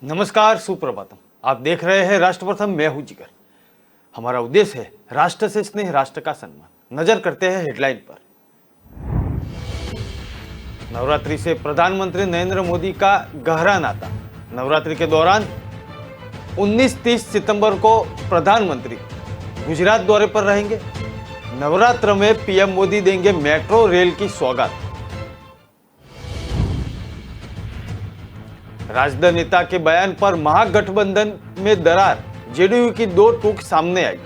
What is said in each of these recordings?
नमस्कार, सुप्रभातम। आप देख रहे हैं राष्ट्र प्रथम, मैं हूं जिगर। हमारा उद्देश्य है राष्ट्र से स्नेह, राष्ट्र का सम्मान। नजर करते हैं हेडलाइन पर। नवरात्रि से प्रधानमंत्री नरेंद्र मोदी का गहरा नाता। नवरात्रि के दौरान 19-30 सितंबर को प्रधानमंत्री गुजरात दौरे पर रहेंगे। नवरात्र में पीएम मोदी देंगे मेट्रो रेल की सौगात। राजद नेता के बयान पर महागठबंधन में दरार, जेडीयू की दो टूक सामने आई।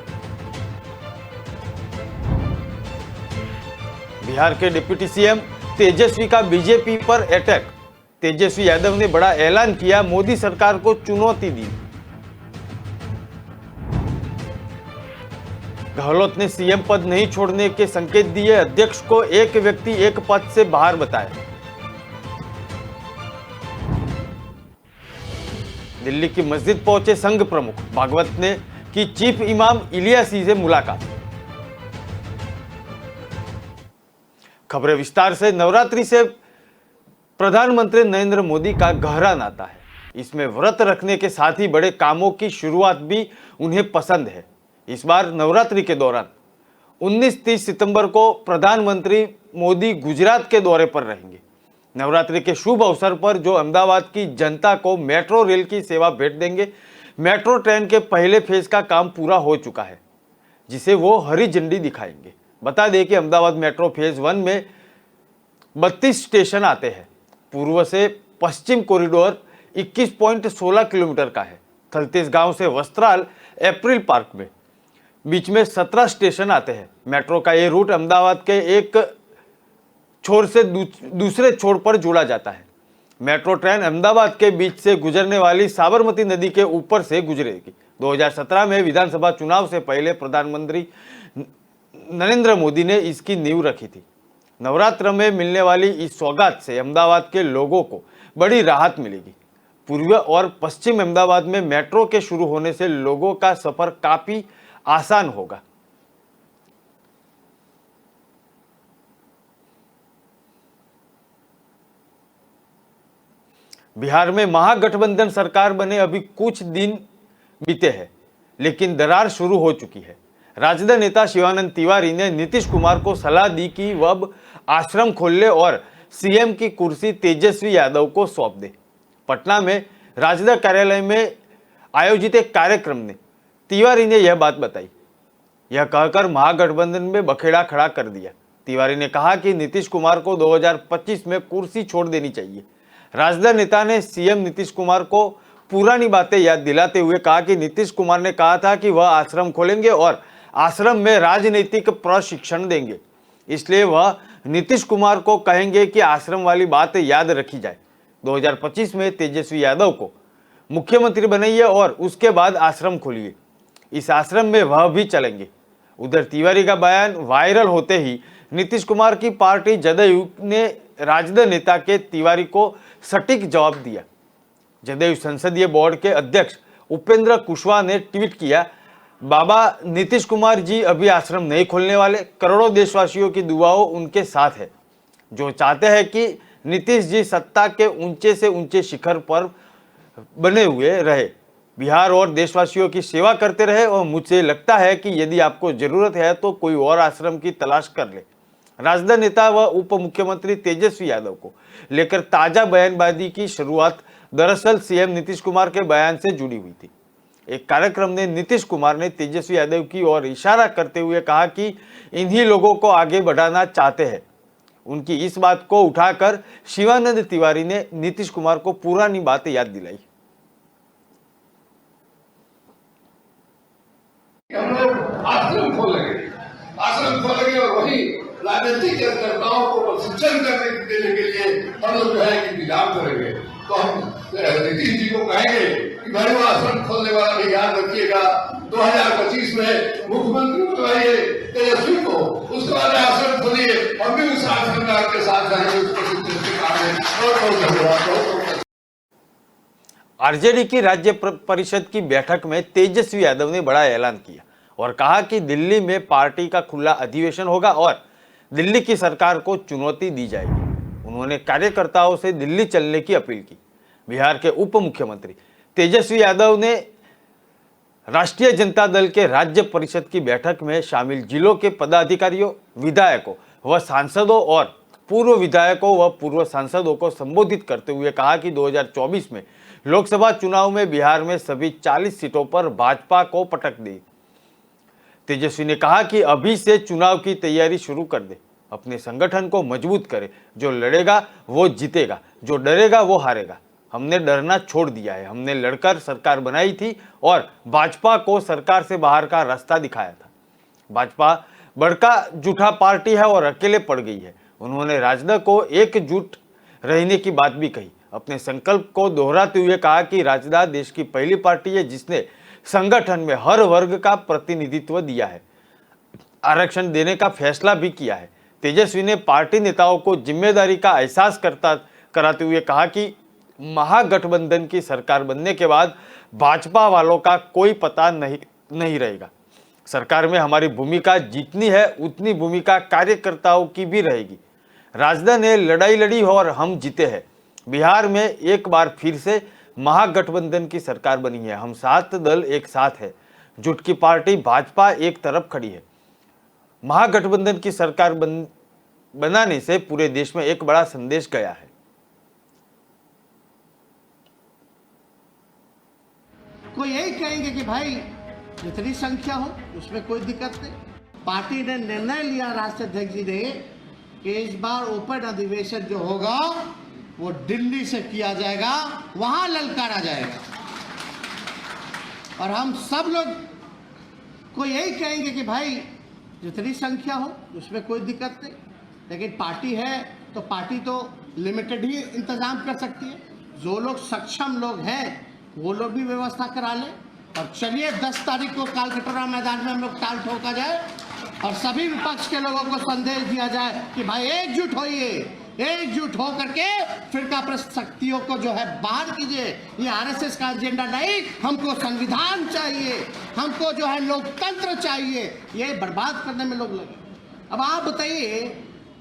बिहार के डिप्टी सीएम तेजस्वी का बीजेपी पर अटैक। तेजस्वी यादव ने बड़ा ऐलान किया, मोदी सरकार को चुनौती दी। गहलोत ने सीएम पद नहीं छोड़ने के संकेत दिए, अध्यक्ष को एक व्यक्ति एक पद से बाहर बताया। दिल्ली की मस्जिद पहुंचे संघ प्रमुख, भागवत ने की चीफ इमाम इलियासी से मुलाकात। खबरें विस्तार से। नवरात्रि से प्रधानमंत्री नरेंद्र मोदी का गहरा नाता है। इसमें व्रत रखने के साथ ही बड़े कामों की शुरुआत भी उन्हें पसंद है। इस बार नवरात्रि के दौरान 19-30 सितंबर को प्रधानमंत्री मोदी गुजरात के दौरे पर रहेंगे। नवरात्रि के शुभ अवसर पर जो अहमदाबाद की जनता को मेट्रो रेल की सेवा भेंट देंगे। मेट्रो ट्रेन के पहले फेज का काम पूरा हो चुका है, जिसे वो हरी झंडी दिखाएंगे। बता दें कि अहमदाबाद मेट्रो फेज 1 में 32 स्टेशन आते हैं। पूर्व से पश्चिम कॉरिडोर 21.16 किलोमीटर का है। थलतेज गांव से वस्त्राल एप्रिल पार्क में बीच में 17 स्टेशन आते हैं। मेट्रो का ये रूट अहमदाबाद के एक छोर से दूसरे छोर पर जोड़ा जाता है। मेट्रो ट्रेन अहमदाबाद के बीच से गुजरने वाली साबरमती नदी के ऊपर से गुजरेगी। 2017 में विधानसभा चुनाव से पहले प्रधानमंत्री नरेंद्र मोदी ने इसकी नींव रखी थी। नवरात्र में मिलने वाली इस सौगात से अहमदाबाद के लोगों को बड़ी राहत मिलेगी। पूर्व और पश्चिम अहमदाबाद में मेट्रो के शुरू होने से लोगों का सफर काफी आसान होगा। बिहार में महागठबंधन सरकार बने अभी कुछ दिन बीते हैं, लेकिन दरार शुरू हो चुकी है। राजद नेता शिवानंद तिवारी ने नीतीश कुमार को सलाह दी कि वह अब आश्रम खोल ले और सीएम की कुर्सी तेजस्वी यादव को सौंप दे। पटना में राजद कार्यालय में आयोजित एक कार्यक्रम में तिवारी ने यह बात बताई। यह कहकर महागठबंधन में बखेड़ा खड़ा कर दिया। तिवारी ने कहा कि नीतीश कुमार को 2025 में कुर्सी छोड़ देनी चाहिए। राजद नेता ने सीएम नीतीश कुमार को पुरानी बातें याद दिलाते हुए कहा कि नीतीश कुमार ने कहा था कि वह आश्रम खोलेंगे और आश्रम में राजनीतिक प्रशिक्षण देंगे, इसलिए वह नीतीश कुमार को कहेंगे कि आश्रम वाली बात याद रखी जाए। 2025 में तेजस्वी यादव को मुख्यमंत्री बनाइए और उसके बाद आश्रम खोलिए। इस आश्रम में वह भी चलेंगे। उधर तिवारी का बयान वायरल होते ही नीतीश कुमार की पार्टी जदयू ने राजद नेता के तिवारी को सटीक जवाब दिया। जदयू संसदीय बोर्ड के अध्यक्ष उपेंद्र कुशवाहा ने ट्वीट किया, बाबा नीतीश कुमार जी अभी आश्रम नहीं खोलने वाले। करोड़ों देशवासियों की दुआओं उनके साथ है, जो चाहते हैं कि नीतीश जी सत्ता के ऊंचे से ऊंचे शिखर पर बने हुए रहे, बिहार और देशवासियों की सेवा करते रहे। और मुझे लगता है कि यदि आपको जरूरत है तो कोई और आश्रम की तलाश कर ले। राजद नेता व उप मुख्यमंत्री तेजस्वी यादव को लेकर ताजा बयानबाजी की शुरुआत दरअसल सीएम नीतीश कुमार के बयान से जुड़ी हुई थी। एक कार्यक्रम में नीतीश कुमार ने तेजस्वी यादव की ओर इशारा करते हुए कहा कि इन्हीं लोगों को आगे बढ़ाना चाहते हैं। उनकी इस बात को उठाकर शिवानंद तिवारी ने नीतीश कुमार को पुरानी बातें याद दिलाई। हम लोग आश्रम खोलेंगे और वही राजनीतिक कार्यकर्ताओं को प्रशिक्षण देने के लिए हम लोग जो है कि विचार करेंगे। तो हम नीतीश जी को कहेंगे कि भाई वो आश्रम खोलने वाला भी याद रखिएगा। 2025 में मुख्यमंत्री बनवाइए तेजस्वी को, उसके बाद आश्रम खोलिए, हम भी उस आश्रम में आपके साथ रहेंगे। आरजेडी की राज्य परिषद की बैठक में तेजस्वी यादव ने बड़ा ऐलान किया और कहा कि दिल्ली में पार्टी का खुला अधिवेशन होगा और दिल्ली की सरकार को चुनौती दी जाएगी। उन्होंने कार्यकर्ताओं से दिल्ली चलने की अपील की। बिहार के उप मुख्यमंत्री तेजस्वी यादव ने राष्ट्रीय जनता दल के राज्य परिषद की बैठक में शामिल जिलों के पदाधिकारियों, विधायकों व सांसदों और पूर्व विधायकों व पूर्व सांसदों को संबोधित करते हुए कहा कि 2024 में लोकसभा चुनाव में बिहार में सभी 40 सीटों पर भाजपा को पटक दी। तेजस्वी ने कहा कि अभी से चुनाव की तैयारी शुरू कर दे, अपने संगठन को मजबूत करे। जो लड़ेगा वो जीतेगा, जो डरेगा वो हारेगा। हमने डरना छोड़ दिया है। हमने लड़कर सरकार बनाई थी और भाजपा को सरकार से बाहर का रास्ता दिखाया था। भाजपा बड़का झूठा पार्टी है और अकेले पड़ गई है। उन्होंने राजद को एकजुट रहने की बात भी कही। अपने संकल्प को दोहराते हुए कहा कि राजद देश की पहली पार्टी है जिसने संगठन में हर वर्ग का प्रतिनिधित्व दिया है, आरक्षण देने का फैसला भी किया है। तेजस्वी ने पार्टी नेताओं को जिम्मेदारी का एहसास कराते हुए कहा कि महागठबंधन की सरकार बनने के बाद भाजपा वालों का कोई पता नहीं रहेगा। सरकार में हमारी भूमिका जितनी है उतनी भूमिका कार्यकर्ताओं की भी रहेगी। राजद ने लड़ाई लड़ी और हम जीते हैं। बिहार में एक बार फिर से महागठबंधन की सरकार बनी है। हम 7 दल एक साथ है। जुट की पार्टी भाजपा एक तरफ खड़ी है। महागठबंधन की सरकार बनाने से पूरे देश में एक बड़ा संदेश गया है। कोई यही कहेंगे कि भाई जितनी संख्या हो उसमें कोई दिक्कत नहीं। पार्टी ने निर्णय लिया, राष्ट्रीय अध्यक्ष जी ने, कि इस बार ओपन अधिवेशन जो होगा वो दिल्ली से किया जाएगा, वहां ललकारा जाएगा। और हम सब लोग को यही कहेंगे कि भाई जितनी संख्या हो उसमें कोई दिक्कत नहीं, लेकिन पार्टी है तो पार्टी तो लिमिटेड ही इंतजाम कर सकती है। जो लोग सक्षम लोग हैं वो लोग भी व्यवस्था करा लें। और चलिए 10 तारीख को कालकटोरा मैदान में हम लोग ताल ठोका जाए और सभी विपक्ष के लोगों को संदेश दिया जाए कि भाई एकजुट होइए, एकजुट हो करके फिरका प्रस्त शक्तियों को जो है बाहर कीजिए। ये आरएसएस का एजेंडा नहीं, हमको संविधान चाहिए, हमको जो है लोकतंत्र चाहिए। ये बर्बाद करने में लोग लगे। अब आप बताइए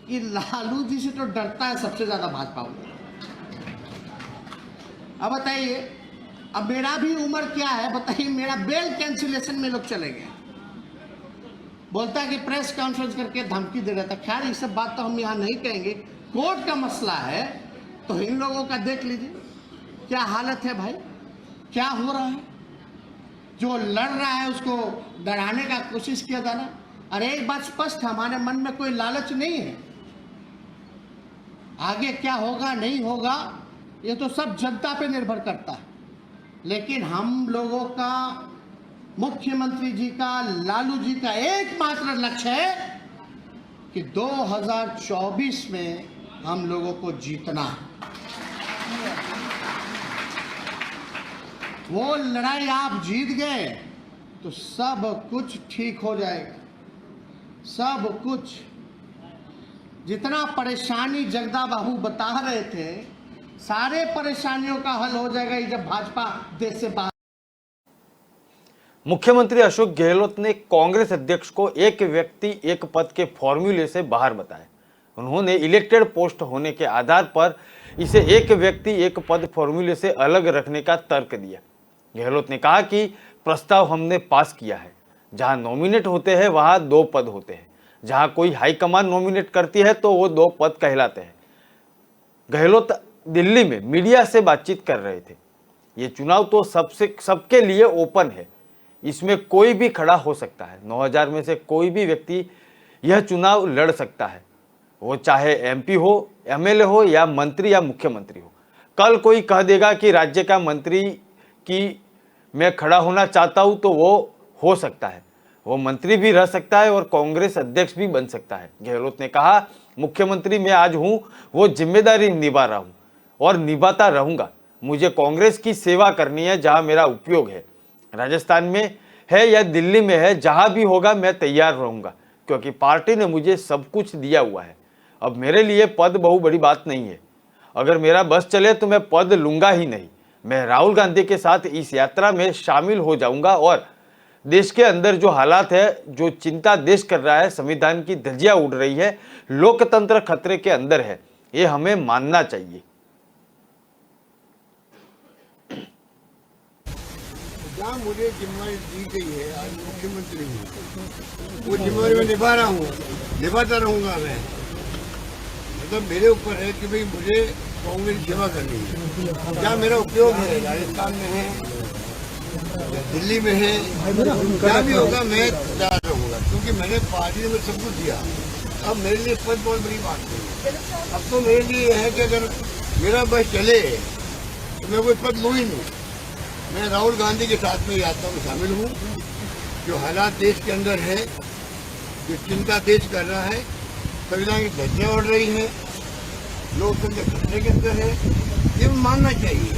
कि लालू जी से तो डरता है सबसे ज्यादा भाजपा वाला। अब बताइए, अब मेरा भी उम्र क्या है बताइए, मेरा बेल कैंसिलेशन में लोग चले गए। बोलता है कि प्रेस कॉन्फ्रेंस करके धमकी दे रहा था। खैर ये सब बात तो हम यहाँ नहीं कहेंगे, कोर्ट का मसला है। तो इन लोगों का देख लीजिए क्या हालत है भाई, क्या हो रहा है। जो लड़ रहा है उसको डराने का कोशिश किया जा रहा है। और एक बात स्पष्ट है, हमारे मन में कोई लालच नहीं है। आगे क्या होगा नहीं होगा ये तो सब जनता पे निर्भर करता है। लेकिन हम लोगों का, मुख्यमंत्री जी का, लालू जी का एकमात्र लक्ष्य है कि 2024 में हम लोगों को जीतना है। वो लड़ाई आप जीत गए तो सब कुछ ठीक हो जाएगा। सब कुछ, जितना परेशानी जगदा बाबू बता रहे थे, सारे परेशानियों का हल हो जाएगा जब भाजपा देश से बाहर। मुख्यमंत्री अशोक गहलोत ने कांग्रेस अध्यक्ष को एक व्यक्ति एक पद के फॉर्मूले से बाहर बताया। उन्होंने इलेक्टेड पोस्ट होने के आधार पर इसे एक व्यक्ति एक पद फॉर्मूले से अलग रखने का तर्क दिया। गहलोत ने कहा कि प्रस्ताव हमने पास किया है। जहां नॉमिनेट होते हैं वहां 2 पद होते हैं। जहां कोई हाईकमान नॉमिनेट करती है तो वो 2 पद कहलाते हैं। गहलोत दिल्ली में मीडिया से बातचीत कर रहे थे। ये चुनाव तो सबके लिए ओपन है, इसमें कोई भी खड़ा हो सकता है। 9000 में से कोई भी व्यक्ति यह चुनाव लड़ सकता है, वो चाहे एमपी हो, एमएलए हो या मंत्री या मुख्यमंत्री हो। कल कोई कह देगा कि राज्य का मंत्री की मैं खड़ा होना चाहता हूं तो वो हो सकता है, वो मंत्री भी रह सकता है और कांग्रेस अध्यक्ष भी बन सकता है। गहलोत ने कहा, मुख्यमंत्री मैं आज हूं, वो जिम्मेदारी निभा रहा हूं और निभाता रहूंगा। मुझे कांग्रेस की सेवा करनी है जहां मेरा उपयोग है। राजस्थान में है या दिल्ली में है, जहां भी होगा मैं तैयार रहूंगा, क्योंकि पार्टी ने मुझे सब कुछ दिया हुआ है। अब मेरे लिए पद बहुत बड़ी बात नहीं है। अगर मेरा बस चले तो मैं पद लूंगा ही नहीं। मैं राहुल गांधी के साथ इस यात्रा में शामिल हो जाऊंगा और देश के अंदर जो हालात है, जो चिंता देश कर रहा है, संविधान की धज्जियां उड़ रही है, लोकतंत्र खतरे के अंदर है, ये हमें मानना चाहिए। जहाँ मुझे जिम्मेदारी दी गई है, आज मुख्यमंत्री हूँ, वो जिम्मेदारी मैं निभा रहा हूँ, निभाता रहूँगा मैं। मतलब मेरे ऊपर है कि भाई मुझे कांग्रेस की सेवा करनी है। क्या मेरा उपयोग है, राजस्थान में है, दिल्ली में है, क्या भी होगा मैं तैयार रहूँगा, क्योंकि मैंने पार्टी में सब कुछ दिया। अब मेरे लिए पद बहुत बड़ी बात नहीं। अब तो मेरे लिए यह है कि अगर मेरा बस चले तो मैं कोई पद लूँ ही नहीं। मैं राहुल गांधी के साथ में यात्रा में शामिल हूँ। जो हालात देश के अंदर है, जो चिंता देश कर रहा है, संविधान की धज्जियाँ उड़ रही है, लोकतंत्र खतरे के अंदर है, ये मानना चाहिए।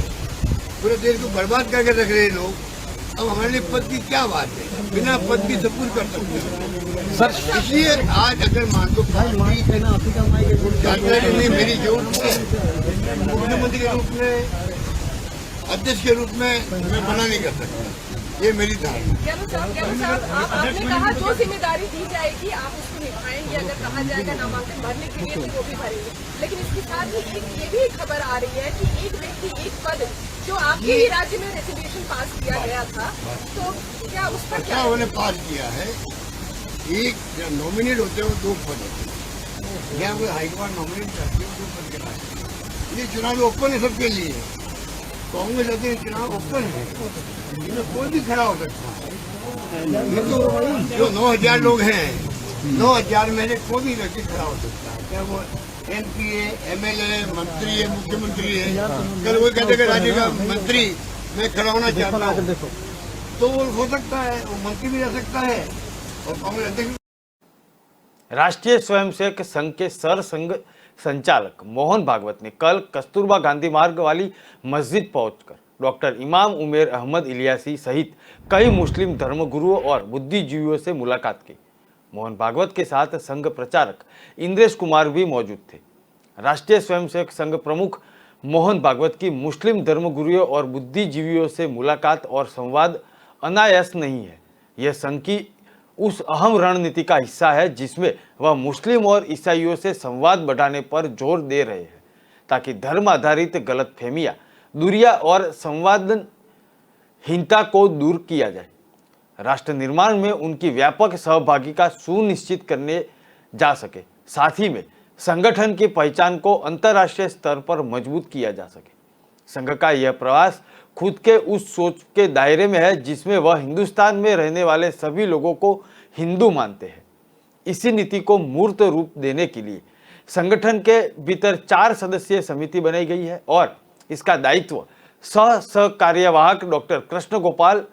पूरे देश को बर्बाद करके रख रहे लोग, अब हमारे लिए पद की क्या बात है? बिना पद की सब कुछ कर सकते हैं सर। इसलिए आज अगर मान लो जानकारी मेरी जरूरत है, मुख्यमंत्री के रूप में, अध्यक्ष के रूप में मैं मना नहीं कर सकता। ये मेरी धारणा। आपने कहा जो जिम्मेदारी दी जाएगी आप उसको निभाएंगे। अगर कहा जाएगा नामांकन भरने के लिए तो वो भी भरेंगे। लेकिन इसके साथ ही ये भी खबर आ रही है कि एक व्यक्ति एक पद जो आपके ही राज्य में रेजोल्यूशन पास किया गया था, तो क्या उस पर क्या उन्होंने पास किया है? एक नॉमिनेट होते हैं वो 2 पद होते हैं, या कोई हाईकमांड नॉमिनेट करती है 2 पद के बाद। ये चुनाव ओपन है सबके लिए। कांग्रेस अध्यक्ष चुनाव ओपन है, इसमें कोई भी खड़ा हो सकता है। ये तो जो 9,000 लोग हैं, 9,000 में से कोई भी व्यक्ति खड़ा हो सकता है, क्या वो MP है, MLA, मंत्री है, मुख्यमंत्री है। कल वो कहते हैं राज्य का मंत्री मैं खड़ा होना चाहता हूँ, तो वो हो सकता है, वो मंत्री भी रह सकता है और कांग्रेस अध्यक्ष। राष्ट्रीय स्वयंसेवक संघ के सरसंघ संचालक मोहन भागवत ने कल कस्तूरबा गांधी मार्ग वाली मस्जिद पहुंचकर डॉक्टर इमाम उमेर अहमद इलियासी सहित कई मुस्लिम धर्मगुरुओं और बुद्धिजीवियों से मुलाकात की। मोहन भागवत के साथ संघ प्रचारक इंद्रेश कुमार भी मौजूद थे। राष्ट्रीय स्वयंसेवक संघ प्रमुख मोहन भागवत की मुस्लिम धर्मगुरुओं और बुद्धिजीवियों से मुलाकात और संवाद अनायास नहीं है। यह संघ की उस अहम रणनीति का हिस्सा है जिसमें वह मुस्लिम और ईसाइयों से संवाद बढ़ाने पर जोर दे रहे हैं, ताकि धर्म आधारित गलतफहमियां, दूरियां और संवादहीनता को दूर किया जाए। राष्ट्र निर्माण में उनकी व्यापक सहभागिता सुनिश्चित करने जा सके, साथ ही में संगठन की पहचान को अंतर्राष्ट्रीय स्तर पर मजबूत किया जा सके। संघ का यह प्रयास खुद के उस सोच के दायरे में है जिसमें वह हिंदुस्तान में रहने वाले सभी लोगों को हिंदू मानते हैं। इसी नीति को मूर्त रूप देने के लिए संगठन के भीतर 4 सदस्यीय समिति बनाई गई है और इसका दायित्व सह कार्यवाहक डॉक्टर कृष्ण गोपाल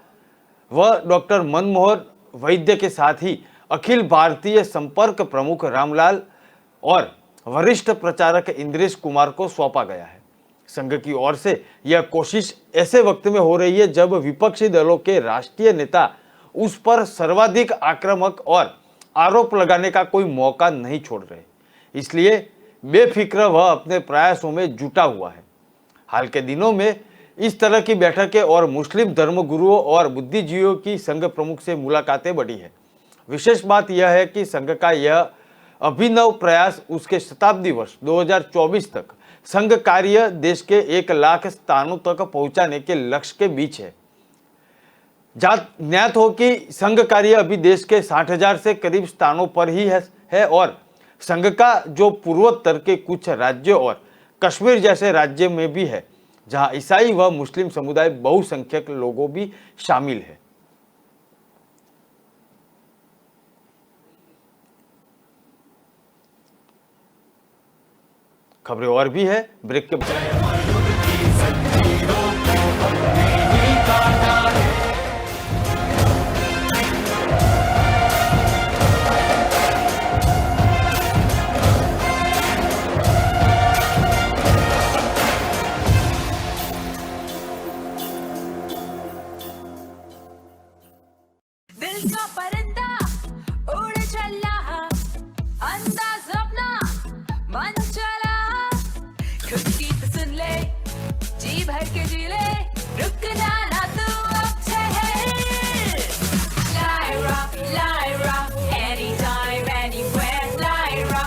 व डॉक्टर मनमोहन वैद्य के साथ ही अखिल भारतीय संपर्क प्रमुख रामलाल और वरिष्ठ प्रचारक इंद्रेश कुमार को सौंपा गया है। संघ की ओर से यह कोशिश ऐसे वक्त में हो रही है जब विपक्षी दलों के राष्ट्रीय नेता उस पर सर्वाधिक आक्रामक और आरोप लगाने का कोई मौका नहीं छोड़ रहे। इसलिए बेफिक्र वह अपने प्रयासों में जुटा हुआ है। हाल के दिनों में इस तरह की बैठकें और मुस्लिम धर्मगुरुओं और बुद्धिजीवियों की संघ प्रमुख से मुलाकातें बढ़ी है। विशेष बात यह है कि संघ का यह अभिनव प्रयास उसके शताब्दी वर्ष 2024 तक संघ कार्य देश के 1 लाख स्थानों तक पहुंचाने के लक्ष्य के बीच है। ज्ञात हो कि संघ कार्य अभी देश के 60,000 से करीब स्थानों पर ही है और संघ का जो पूर्वोत्तर के कुछ राज्यों और कश्मीर जैसे राज्य में भी है, जहां ईसाई व मुस्लिम समुदाय बहुसंख्यक लोगों भी शामिल है। खबरें और भी है, ब्रेक के बाद। दिल का परिंदा उड़ चला, अंदाज अपना मन चला, खुद की तो सुन ले, जी भर के जी ले, रुक जाना तू अब ठहर। Lyra, anytime, anywhere. Lyra,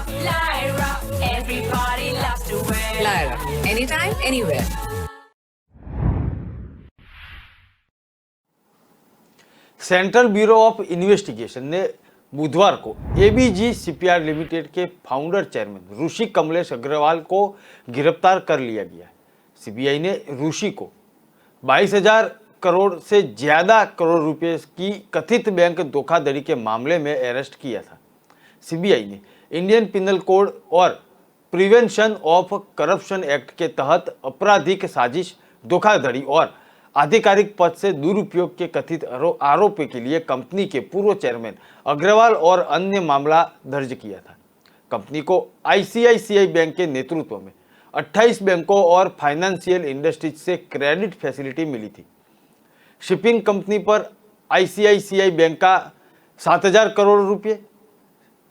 everybody loves to wear. Lyra, anytime, anywhere. Central bureau of investigation ने बुधवार को एबीजी सीपीआर लिमिटेड के फाउंडर चेयरमैन ऋषि कमलेश अग्रवाल को गिरफ्तार कर लिया गया है। सीबीआई ने ऋषि को 22,000 करोड़ से ज्यादा करोड़ रुपए की कथित बैंक धोखाधड़ी के मामले में अरेस्ट किया था। सीबीआई ने इंडियन पिनल कोड और प्रिवेंशन ऑफ करप्शन एक्ट के तहत आपराधिक साजिश, धोखाधड़ी और आधिकारिक पद से दुरुपयोग के कथित आरोप के लिए कंपनी के पूर्व चेयरमैन अग्रवाल और अन्य मामला दर्ज किया था। कंपनी को आईसीआईसीआई बैंक के नेतृत्व में 28 बैंकों और फाइनेंशियल इंडस्ट्रीज से क्रेडिट फैसिलिटी मिली थी। शिपिंग कंपनी पर आईसीआईसीआई बैंक का 7,000 करोड़ रुपए,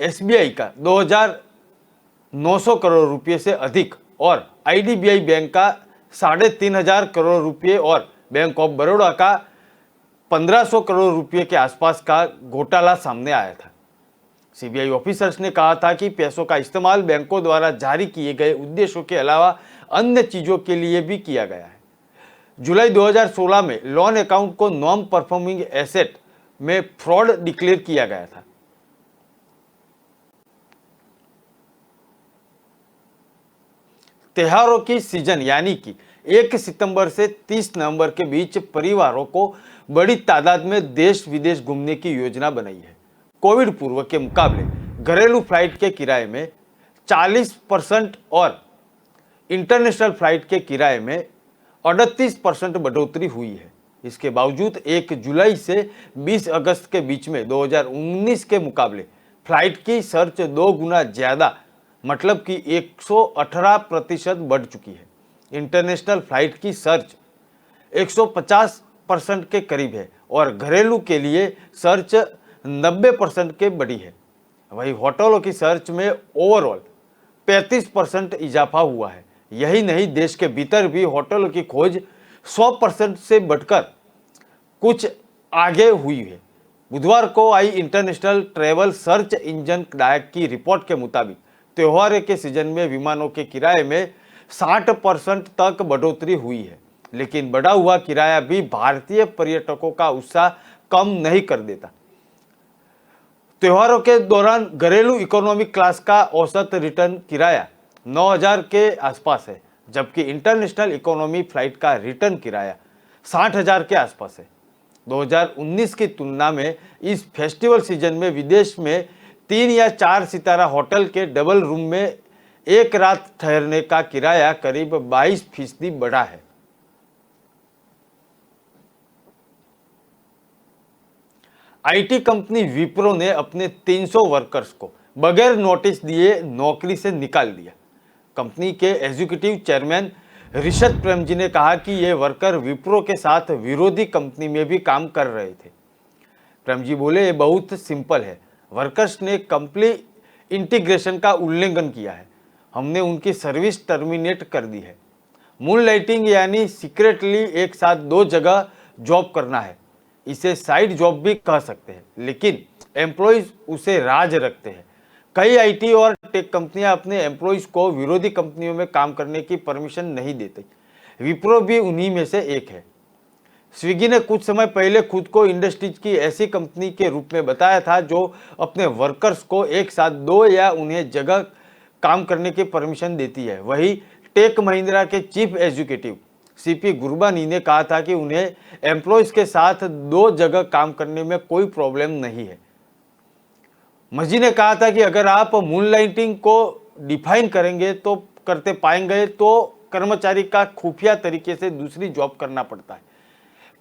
एसबीआई का 2,900 करोड़ रुपए से अधिक और आईडीबीआई बैंक का 3,500 करोड़ रुपए और बैंक ऑफ बड़ौदा का 1,500 करोड़ रुपए के आसपास का घोटाला सामने आया था। सीबीआई ऑफिसर्स ने कहा था कि पैसों का इस्तेमाल बैंकों द्वारा जारी किए गए उद्देश्यों के अलावा अन्य चीजों के लिए भी किया गया है। जुलाई 2016 में लोन अकाउंट को नॉन परफॉर्मिंग एसेट में फ्रॉड डिक्लेयर किया गया था। त्योहारों की सीजन यानी कि 1 सितंबर से 30 नवंबर के बीच परिवारों को बड़ी तादाद में देश विदेश घूमने की योजना बनाई है। कोविड पूर्व के मुकाबले घरेलू फ्लाइट के किराए में 40% और इंटरनेशनल फ्लाइट के किराए में 38% बढ़ोतरी हुई है। इसके बावजूद 1 जुलाई से 20 अगस्त के बीच में 2019 के मुकाबले फ्लाइट की सर्च 2 गुना ज्यादा मतलब कि 118% बढ़ चुकी है। इंटरनेशनल फ्लाइट की सर्च 150% के करीब है और घरेलू के लिए सर्च 90% के बढ़ी है। वहीं होटलों की सर्च में ओवरऑल 35% इजाफा हुआ है। यही नहीं, देश के भीतर भी होटलों की खोज 100% से बढ़कर कुछ आगे हुई है। बुधवार को आई इंटरनेशनल ट्रैवल सर्च इंजन डायक की रिपोर्ट के मुताबिक त्योहार के सीजन में विमानों के किराए में 60% तक बढ़ोतरी हुई है, लेकिन बढ़ा हुआ किराया भी भारतीय पर्यटकों का उत्साह कम नहीं कर देता। त्योहारों के दौरान घरेलू इकोनॉमिक क्लास का औसत रिटर्न किराया 9,000 के आसपास है, जबकि इंटरनेशनल इकोनॉमी फ्लाइट का रिटर्न किराया 60,000 के आसपास है। 2019 की तुलना में इस फेस्टिवल सीजन में विदेश में 3 या 4 सितारा होटल के डबल रूम में एक रात ठहरने का किराया करीब 22% बढ़ा है। आईटी कंपनी विप्रो ने अपने 300 वर्कर्स को बगैर नोटिस दिए नौकरी से निकाल दिया। कंपनी के एग्जीक्यूटिव चेयरमैन ऋषभ प्रेमजी ने कहा कि ये वर्कर विप्रो के साथ विरोधी कंपनी में भी काम कर रहे थे। प्रेमजी बोले, ये बहुत सिंपल है, वर्कर्स ने कंपनी इंटीग्रेशन का उल्लंघन किया है, हमने उनकी सर्विस टर्मिनेट कर दी है। मून लाइटिंग यानी सीक्रेटली एक साथ 2 जगह जॉब करना है, इसे साइड जॉब भी कह सकते हैं, लेकिन एम्प्लॉयज उसे राज रखते हैं। कई आईटी और टेक कंपनियां अपने एम्प्लॉयज को विरोधी कंपनियों में काम करने की परमिशन नहीं देती। विप्रो भी उन्हीं में से एक है। स्विगी ने कुछ समय पहले खुद को इंडस्ट्रीज की ऐसी कंपनी के रूप में बताया था जो अपने वर्कर्स को एक साथ 2 या उन्हें जगह काम करने की परमिशन देती है। वही टेक महिंद्रा के चीफ एग्जीक्यूटिव सीपी गुरबानी ने कहा था कि उन्हें एम्प्लॉयज के साथ 2 जगह काम करने में कोई प्रॉब्लम नहीं है। मजी ने कहा था कि अगर आप मूनलाइटिंग को डिफाइन करेंगे तो करते पाएंगे तो कर्मचारी का खुफिया तरीके से दूसरी जॉब करना पड़ता है।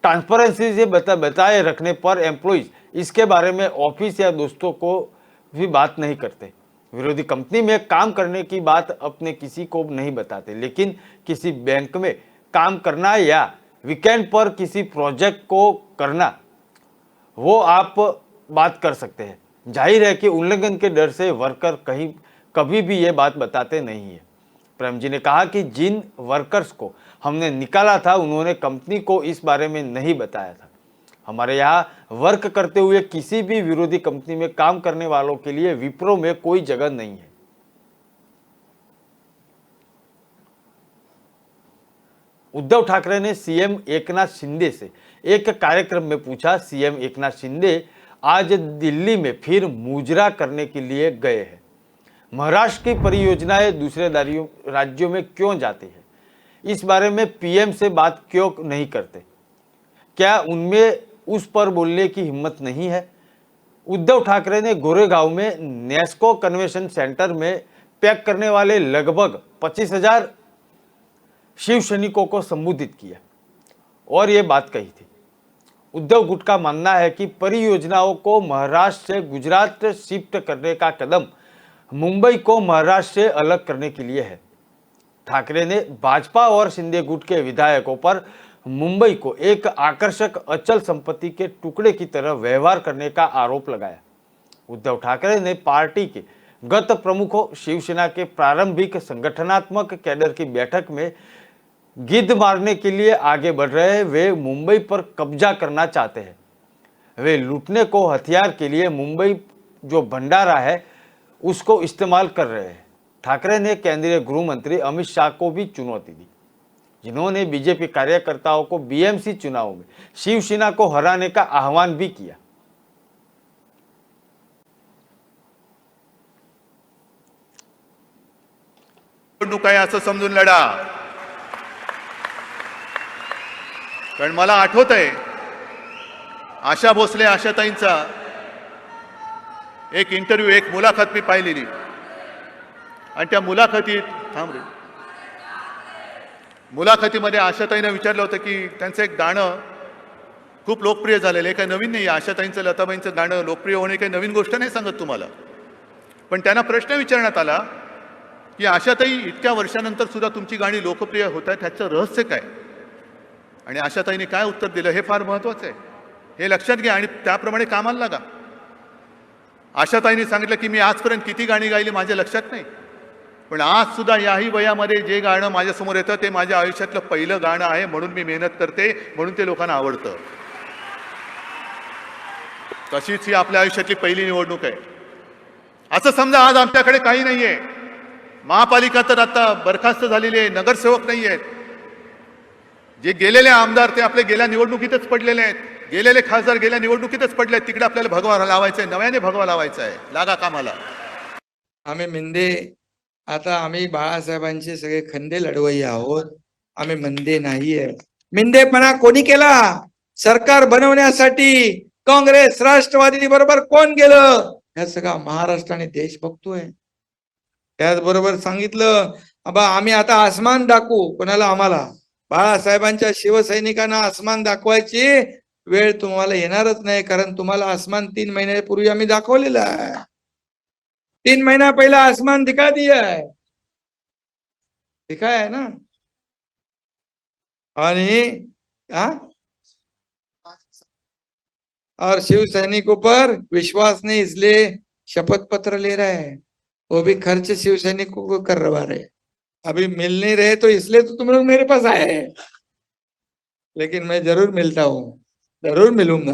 ट्रांसपेरेंसी से बताए रखने पर एम्प्लॉयज इसके बारे में ऑफिस या दोस्तों को भी बात नहीं करते। विरोधी कंपनी में काम करने की बात अपने किसी को नहीं बताते, लेकिन किसी बैंक में काम करना या वीकेंड पर किसी प्रोजेक्ट को करना वो आप बात कर सकते हैं। जाहिर है कि उल्लंघन के डर से वर्कर कभी भी ये बात बताते नहीं है। प्रेमजी ने कहा कि जिन वर्कर्स को हमने निकाला था उन्होंने कंपनी को इस बारे में नहीं बताया था। हमारे यहाँ वर्क करते हुए किसी भी विरोधी कंपनी में काम करने वालों के लिए विप्रो में कोई जगह नहीं है। उद्धव ठाकरे ने सीएम एकनाथ शिंदे से एक कार्यक्रम में पूछा। सीएम एकनाथ शिंदे आज दिल्ली में फिर मुजरा करने के लिए गए हैं। महाराष्ट्र की परियोजनाएं दूसरे राज्यों में क्यों जाती है, इस बारे में पीएम से बात क्यों नहीं करते? क्या उनमें उस पर बोलने की हिम्मत नहीं है? उद्धव ठाकरे ने गोरेगांव में नेस्को कन्वेंशन सेंटर में पैक करने वाले लगभग 25,000 शिव सैनिकों को संबोधित किया और ये बात कही थी। उद्धव गुट का मानना है कि परियोजनाओं को महाराष्ट्र से गुजरात शिफ्ट करने का कदम मुंबई को महाराष्ट्र से अलग करने के लिए है। ठाकरे ने भाजपा और शिंदे गुट के विधायकों पर मुंबई को एक आकर्षक अचल संपत्ति के टुकड़े की तरह व्यवहार करने का आरोप लगाया। उद्धव ठाकरे ने पार्टी के गत प्रमुखों, शिवसेना के प्रारंभिक संगठनात्मक कैडर की बैठक में गिद्ध मारने के लिए आगे बढ़ रहे हैं। वे मुंबई पर कब्जा करना चाहते हैं। वे लूटने को हथियार के लिए मुंबई जो भंडारा है उसको इस्तेमाल कर रहे हैं। ठाकरे ने केंद्रीय गृह मंत्री अमित शाह को भी चुनौती दी, जिन्होंने बीजेपी कार्यकर्ताओं को बीएमसी चुनाव में शिवसेना को हराने का आह्वान भी किया। निवडणूक आहे असं समजून लढा. कारण मला आठवत आहे आशा भोसले आशाताईंचा एक इंटरव्ह्यू, एक मुलाखत मी पाहिलेली आणि त्या मुलाखतीमध्ये आशाताईंना विचारलं होतं की त्यांचं एक गाणं खूप लोकप्रिय झालेलं आहे. काही नवीन नाही आहे. आशाताईंचं, लताबाईंचं गाणं लोकप्रिय होणे काही नवीन गोष्ट नाही सांगत तुम्हाला. पण त्यांना प्रश्न विचारण्यात आला की आशाताई, इतक्या वर्षानंतर सुद्धा तुमची गाणी लोकप्रिय होत आहेत, ह्याचं रहस्य काय? आणि आशाताईंनी काय उत्तर दिलं हे फार महत्त्वाचं आहे. हे लक्षात घ्या आणि त्याप्रमाणे कामाला लागा. आशाताईंनी सांगितलं की मी आजपर्यंत किती गाणी गायली माझ्या लक्षात नाही, पण आज सुद्धा याही वयामध्ये जे गाणं माझ्यासमोर येतं ते माझ्या आयुष्यातलं पहिलं गाणं आहे, म्हणून मी मेहनत करते, म्हणून ते लोकांना आवडतं. तशीच ही आपल्या आयुष्यातली पहिली निवडणूक आहे. असं समजा आज आमच्याकडे काही नाहीये. महापालिका तर आता बरखास्त झालेली आहे, नगरसेवक नाही आहेत. जे गेलेले आमदार ते आपले गेल्या निवडणुकीतच पडलेले आहेत, गेलेले खासदार गेल्या निवडणुकीतच पडले आहेत. तिकडे आपल्याला भगवा लावायचा आहे, नव्याने भगवा लावायचा आहे. लागा कामाला. आम्ही मिंदे, आता आम्ही बाळासाहेबांचे सगळे खंदे लढवई आहोत. आम्ही मंदे नाहीये. मिंदेपणा कोणी केला? सरकार बनवण्यासाठी काँग्रेस राष्ट्रवादी बरोबर कोण गेलं? हे सगळा महाराष्ट्र आणि देश बघतोय. त्याचबरोबर सांगितलं अबा आम्ही आता आसमान दाखवू. कोणाला? आम्हाला. बाळासाहेबांच्या शिवसैनिकांना आसमान दाखवायची वेळ तुम्हाला येणारच नाही, कारण तुम्हाला आसमान 3 महिन्यापूर्वी आम्ही दाखवलेलं आहे. 3 महीना पहला आसमान दिखा दिया है, दिखाया है ना. और शिव सैनिकों पर विश्वास नहीं, इसलिए शपथ पत्र ले रहा है. वो भी खर्च शिव सैनिकों को करवा रहे. अभी मिल नहीं रहे तो इसलिए तो तुम लोग मेरे पास आए हैं, लेकिन मैं जरूर मिलता हूँ, जरूर मिलूंगा,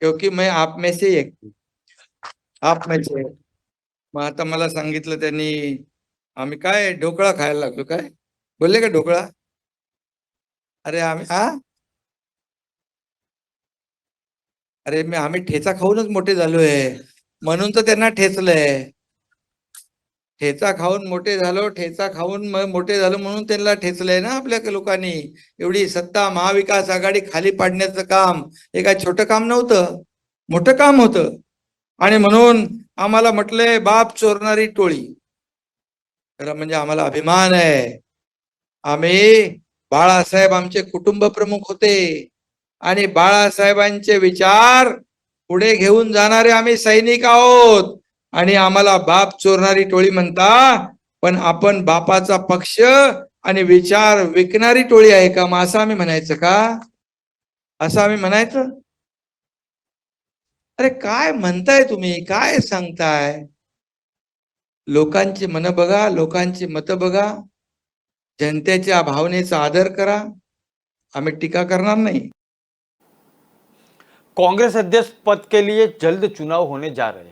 क्योंकि मैं आप में से एक, आप में से. मग आता मला सांगितलं त्यांनी आम्ही काय ढोकळा खायला लागलो. काय बोलले का ढोकळा? अरे आम्ही ठेचा खाऊनच मोठे झालोय, म्हणून तर त्यांना ठेचलंय. ठेचा खाऊन मोठे झालो, ठेचा खाऊन मोठे झालो म्हणून त्यांना ठेचलंय ना आपल्या लोकांनी. एवढी सत्ता महाविकास आघाडी खाली पाडण्याचं काम हे काय छोटं काम नव्हतं, मोठं काम होतं. आणि म्हणून आम्हाला म्हटलंय बाप चोरणारी टोळी. खरं म्हणजे आम्हाला अभिमान आहे. आम्ही बाळासाहेब आमचे कुटुंब प्रमुख होते आणि बाळासाहेबांचे विचार पुढे घेऊन जाणारे आम्ही सैनिक आहोत. आणि आम्हाला बाप चोरणारी टोळी म्हणता, पण आपण बापाचा पक्ष आणि विचार विकणारी टोळी आहे का? मग असं आम्ही म्हणायचं का? असं आम्ही म्हणायचं? अरे काय म्हणताय तुम्ही? काय सांगताय? लोकांची मन बघा, लोकांची मतं बघा, जनतेच्या भावनेचा आदर करा. आम्ही टीका करणार नहीं. कांग्रेस अध्यक्ष पद के लिए जल्द चुनाव होने जा रहे हैं.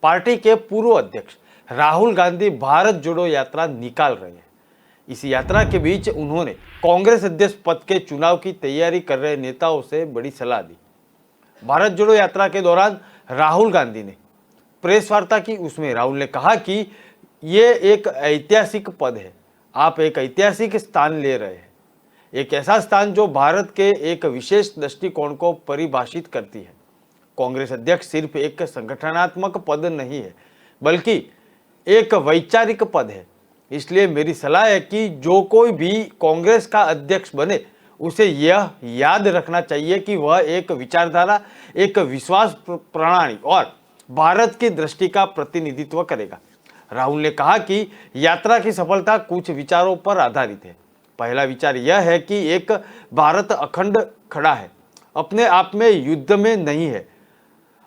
पार्टी के पूर्व अध्यक्ष राहुल गांधी भारत जोड़ो यात्रा निकाल रहे हैं. इस यात्रा के बीच उन्होंने कांग्रेस अध्यक्ष पद के चुनाव की तैयारी कर रहे नेताओं से बड़ी सलाह दी। भारत जोड़ो यात्रा के दौरान राहुल गांधी ने प्रेस वार्ता की। उसमें राहुल ने कहा कि ये एक ऐतिहासिक पद है, आप एक ऐतिहासिक स्थान ले रहे हैं, एक ऐसा स्थान जो भारत के एक विशेष दृष्टिकोण को परिभाषित करती है। कांग्रेस अध्यक्ष सिर्फ एक संगठनात्मक पद नहीं है, बल्कि एक वैचारिक पद है। इसलिए मेरी सलाह है कि जो कोई भी कांग्रेस का अध्यक्ष बने उसे यह याद रखना चाहिए कि वह एक विचारधारा, एक विश्वास प्रणाली और भारत की दृष्टि का प्रतिनिधित्व करेगा। राहुल ने कहा कि यात्रा की सफलता कुछ विचारों पर आधारित है। पहला विचार यह है कि एक भारत अखंड खड़ा है, अपने आप में युद्ध में नहीं है,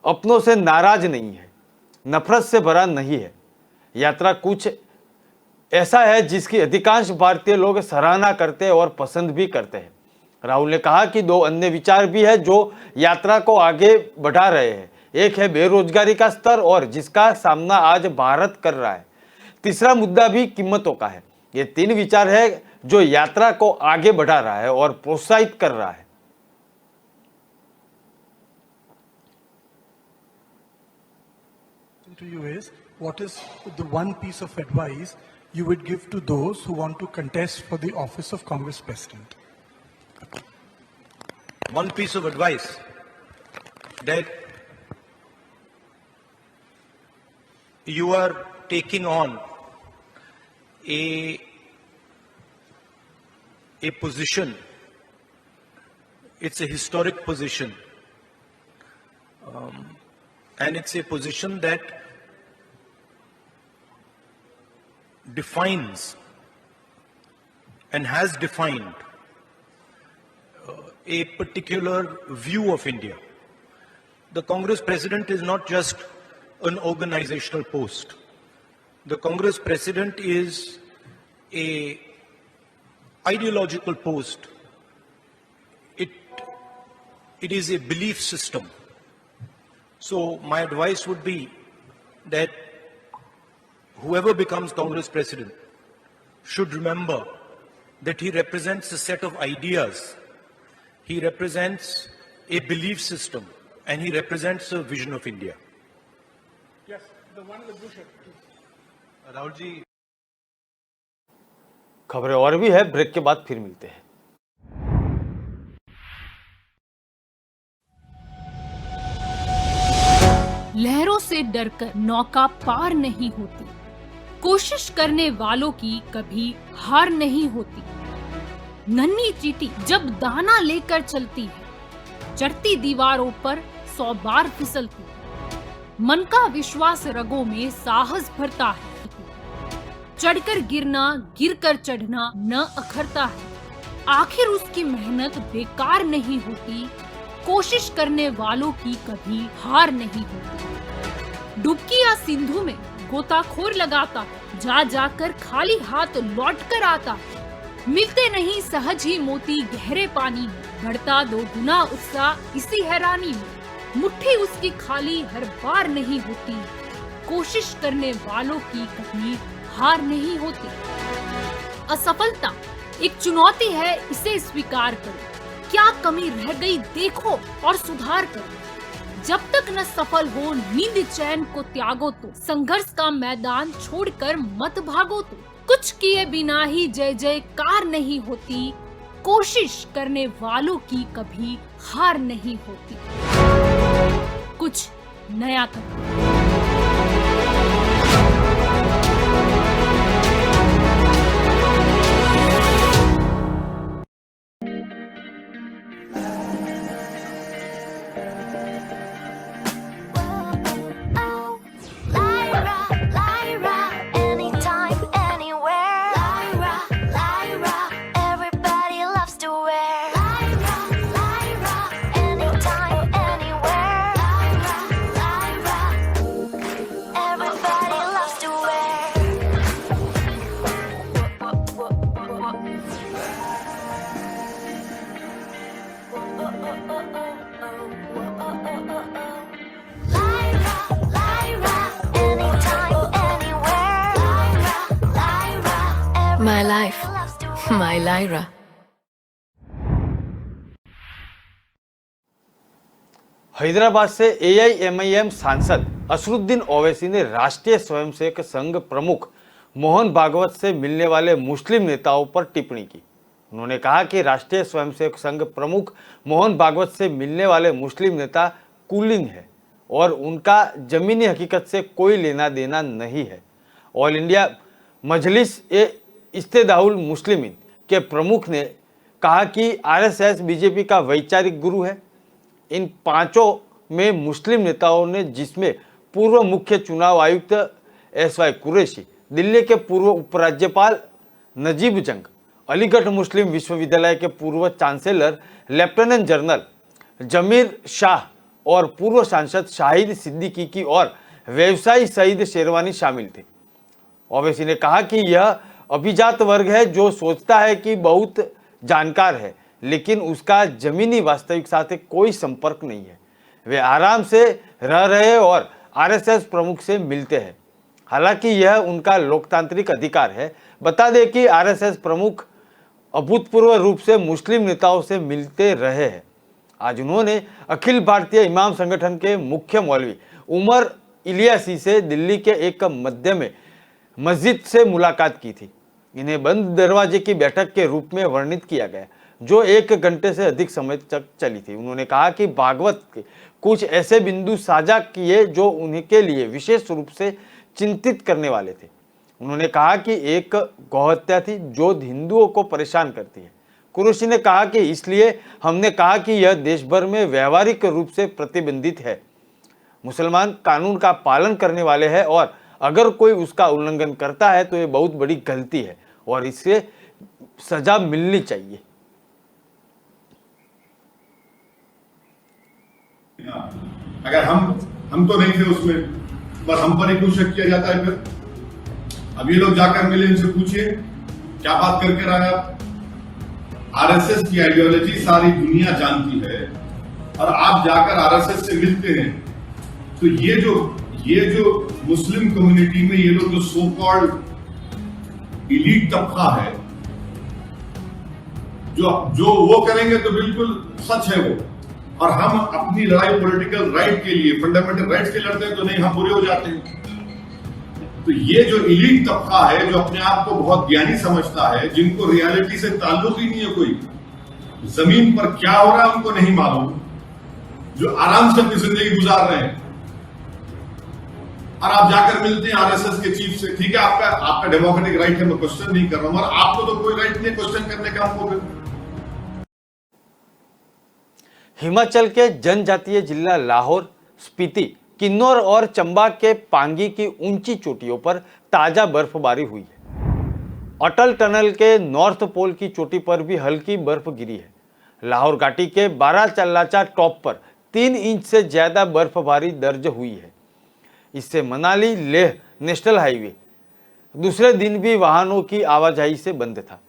अपनों से नाराज नहीं है, नफरत से भरा नहीं है। यात्रा कुछ ऐसा है जिसकी अधिकांश भारतीय लोग सराहना करते हैं और पसंद भी करते हैं। राहुल ने कहा कि दो अन्य विचार भी है जो यात्रा को आगे बढ़ा रहे हैं। एक है बेरोजगारी का स्तर और जिसका सामना आज भारत कर रहा है। तीसरा मुद्दा भी कीमतों का है। ये तीन विचार है जो यात्रा को आगे बढ़ा रहा है और प्रोत्साहित कर रहा है। To you is, what is the one piece of advice you would give to those who want to contest for the office of Congress President? One piece of advice, that you are taking on a position. It's a historic position, and it's a position that defines and has defined a particular view of India. The Congress President is not just an organizational post. The Congress President is a ideological post. It is a belief system. So my advice would be that whoever becomes Congress President should remember that he represents a set of ideas, he represents a belief system, and he represents a vision of India. Yes, the one with Bush. Rahul ji. खबरें और भी है, break के बाद फिर मिलते हैं। लहरों से डरकर नौका पार नहीं होती, कोशिश करने वालों की कभी हार नहीं होती। नन्ही चींटी जब दाना लेकर चलती है, चढ़ती दीवारों पर 100 बार फिसलती है। मन का विश्वास रगों में साहस भरता है, चढ़कर गिरना, गिरकर चढ़ना न अखरता है। आखिर उसकी मेहनत बेकार नहीं होती, कोशिश करने वालों की कभी हार नहीं होती। डुबकी या सिंधु में गोताखोर लगाता है, जा जाकर खाली हाथ लौट कर आता है। मिलते नहीं सहज ही मोती गहरे पानी में, बढ़ता 2 गुना उत्साह इसी हैरानी में। मुट्ठी उसकी खाली हर बार नहीं होती, कोशिश करने वालों की कभी हार नहीं होती। असफलता एक चुनौती है, इसे स्वीकार करो। क्या कमी रह गई देखो और सुधार करो। जब तक न सफल हो नींद चैन को त्यागो तो, संघर्ष का मैदान छोड़कर मत भागो तो। कुछ किए बिना ही जय जयकार नहीं होती, कोशिश करने वालों की कभी हार नहीं होती। कुछ नया करो। My life My Lyra. Hyderabad से AIMIM सांसद असरुद्दीन ओवैसी ने राष्ट्रीय स्वयंसेवक संघ प्रमुख मोहन भागवत से मिलने वाले मुस्लिम नेताओं पर टिप्पणी की। उन्होंने कहा कि राष्ट्रीय स्वयंसेवक संघ प्रमुख मोहन भागवत से मिलने वाले मुस्लिम नेता कूलिंग है और उनका जमीनी हकीकत से कोई लेना देना नहीं है। ऑल इंडिया मजलिस ए इस्तेदाउल मुस्लिमीन के प्रमुख ने कहा कि RSS बीजेपी का वैचारिक गुरु है। इन पांचों में मुस्लिम नेताओं ने, जिसमें पूर्व मुख्य चुनाव आयुक्त SY कुरैशी, दिल्ली के पूर्व उपराज्यपाल नजीब जंग, अलीगढ़ मुस्लिम विश्वविद्यालय के पूर्व चांसलर लेफ्टिनेंट जनरल जमीर शाह और पूर्व सांसद शाहिद सिद्दीकी की और व्यवसायी सईद शेरवानी शामिल थे। ओवैसी ने कहा कि यह अभिजात वर्ग है जो सोचता है कि बहुत जानकार है, लेकिन उसका जमीनी वास्तविक साथ कोई संपर्क नहीं है। वे आराम से रह रहे और RSS प्रमुख से मिलते हैं, हालांकि यह उनका लोकतांत्रिक अधिकार है। बता दें कि RSS प्रमुख अभूतपूर्व रूप से मुस्लिम नेताओं से मिलते रहे हैं। आज उन्होंने अखिल भारतीय इमाम संगठन के मुख्य मौलवी उमर इलियासी से दिल्ली के एक मध्य मस्जिद से मुलाकात की थी। इन्हें बंद दरवाजे की बैठक के रूप में वर्णित किया गया, जो 1 घंटे से अधिक समय तक चली थी। उन्होंने कहा कि भागवत के कुछ ऐसे बिंदु साझा किए जो उनके लिए विशेष रूप से चिंतित करने वाले थे। उन्होंने कहा कि एक गौहत्या थी जो हिंदुओं को परेशान करती है। कुरैशी ने कहा कि इसलिए हमने कहा कि यह देश भर में व्यवहारिक रूप से प्रतिबंधित है। मुसलमान कानून का पालन करने वाले हैं और अगर कोई उसका उल्लंघन करता है तो ये बहुत बड़ी गलती है और इससे सजा मिलनी चाहिए। अगर हम तो नहीं थे उसमें, बस हम पर ही कुछ शक किया जाता है। फिर अब ये लोग जाकर मिले, इनसे पूछिए क्या बात करके रहा है। RSS की आइडियोलॉजी सारी दुनिया जानती है और आप जाकर RSS से मिलते हैं तो ये जो मुस्लिम कम्युनिटी में ये लोग जो सो कॉल्ड इलीट तबका है, जो वो करेंगे तो बिल्कुल सच है वो। और हम अपनी लड़ाई पॉलिटिकल राइट के लिए, फंडामेंटल राइट्स के लड़ते हैं तो नहीं, हम बुरे हो जाते हैं। तो ये जो इलीट तबका है, जो अपने आप को बहुत ज्ञानी समझता है, जिनको रियलिटी से ताल्लुक ही नहीं है, कोई जमीन पर क्या हो रहा है उनको नहीं मालूम, जो आराम से अपनी जिंदगी गुजार रहे हैं, और आप जाकर मिलते हैं RSS के चीफ से। ठीक है, आपका डेमोक्रेटिक राइट है, मैं क्वेश्चन नहीं कर रहा हूं, और आपको तो कोई राइट नहीं क्वेश्चन करने का। हमको हिमाचल के जनजातीय जिला लाहौर, स्पीति, किन्नौर और चंबा के पांगी की ऊंची चोटियों पर ताजा बर्फबारी हुई है। अटल टनल के नॉर्थ पोल की चोटी पर भी हल्की बर्फ गिरी है। लाहौर घाटी के 12 चल्लाचा टॉप पर 3 इंच से ज्यादा बर्फबारी दर्ज हुई है। इससे मनाली लेह नेशनल हाईवे दूसरे दिन भी वाहनों की आवाजाही से बंद था।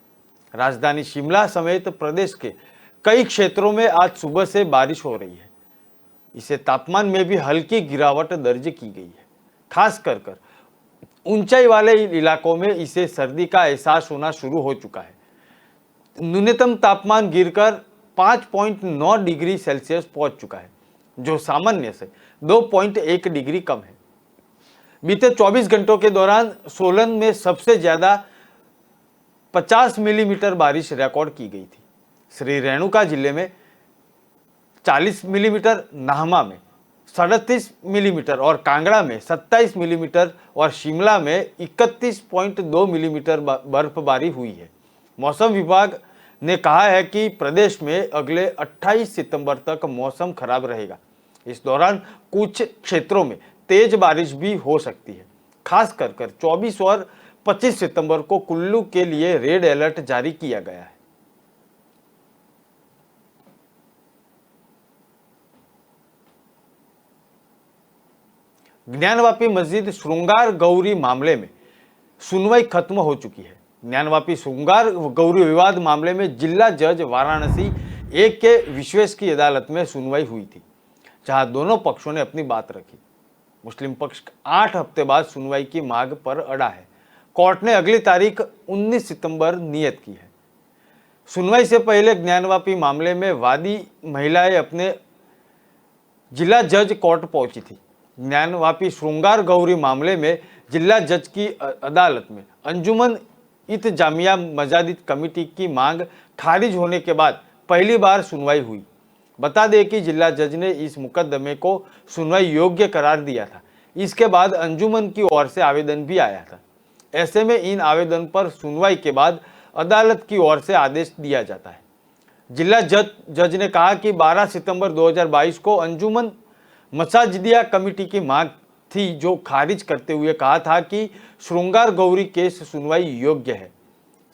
राजधानी शिमला समेत प्रदेश के कई क्षेत्रों में आज सुबह से बारिश हो रही है। इससे तापमान में भी हल्की गिरावट दर्ज की गई है। खास कर ऊंचाई वाले इलाकों में इसे सर्दी का एहसास होना शुरू हो चुका है। न्यूनतम तापमान गिरकर 5.9 डिग्री सेल्सियस पहुंच चुका है, जो सामान्य से 2.1 डिग्री कम है। बीते 24 घंटों के दौरान सोलन में सबसे ज्यादा 50 मिलीमीटर बारिश रिकॉर्ड की गई थी। श्री रेणुका जिले में 40 मिलीमीटर, नाहमा में 37 मिलीमीटर और कांगड़ा में 27 मिलीमीटर और शिमला में 31.2 मिलीमीटर बर्फबारी हुई है। मौसम विभाग ने कहा है कि प्रदेश में अगले 28 सितंबर तक मौसम खराब रहेगा। इस दौरान कुछ क्षेत्रों में तेज बारिश भी हो सकती है। खास कर 24 और 25 सितंबर को कुल्लू के लिए रेड अलर्ट जारी किया गया है। ज्ञानवापी मस्जिद श्रृंगार गौरी मामले में सुनवाई खत्म हो चुकी है। ज्ञानवापी श्रृंगार गौरी विवाद मामले में जिला जज वाराणसी 1 के विश्वेश की अदालत में सुनवाई हुई थी, जहां दोनों पक्षों ने अपनी बात रखी। मुस्लिम पक्ष 8 हफ्ते बाद सुनवाई की मांग पर अड़ा है। कोर्ट ने अगली तारीख 19 सितंबर नियत की है। सुनवाई से पहले ज्ञानवापी मामले में वादी महिलाएं अपने जिला जज कोर्ट पहुंची थी। ज्ञानवापी श्रृंगार गौरी मामले में जिला जज की अदालत में अंजुमन इत जामिया मजादिद कमेटी की मांग खारिज होने के बाद पहली बार सुनवाई हुई। बता दें कि जिला जज ने इस मुकदमे को सुनवाई योग्य करार दिया था। इसके बाद अंजुमन की ओर से आवेदन भी आया था। ऐसे में इन आवेदन पर सुनवाई के बाद अदालत की ओर से आदेश दिया जाता है। जिला जज ने कहा कि 12 सितंबर 2022 को अंजुमन मसाजिदिया कमेटी की मांग थी, जो खारिज करते हुए कहा था कि श्रृंगार गौरी केस सुनवाई योग्य है।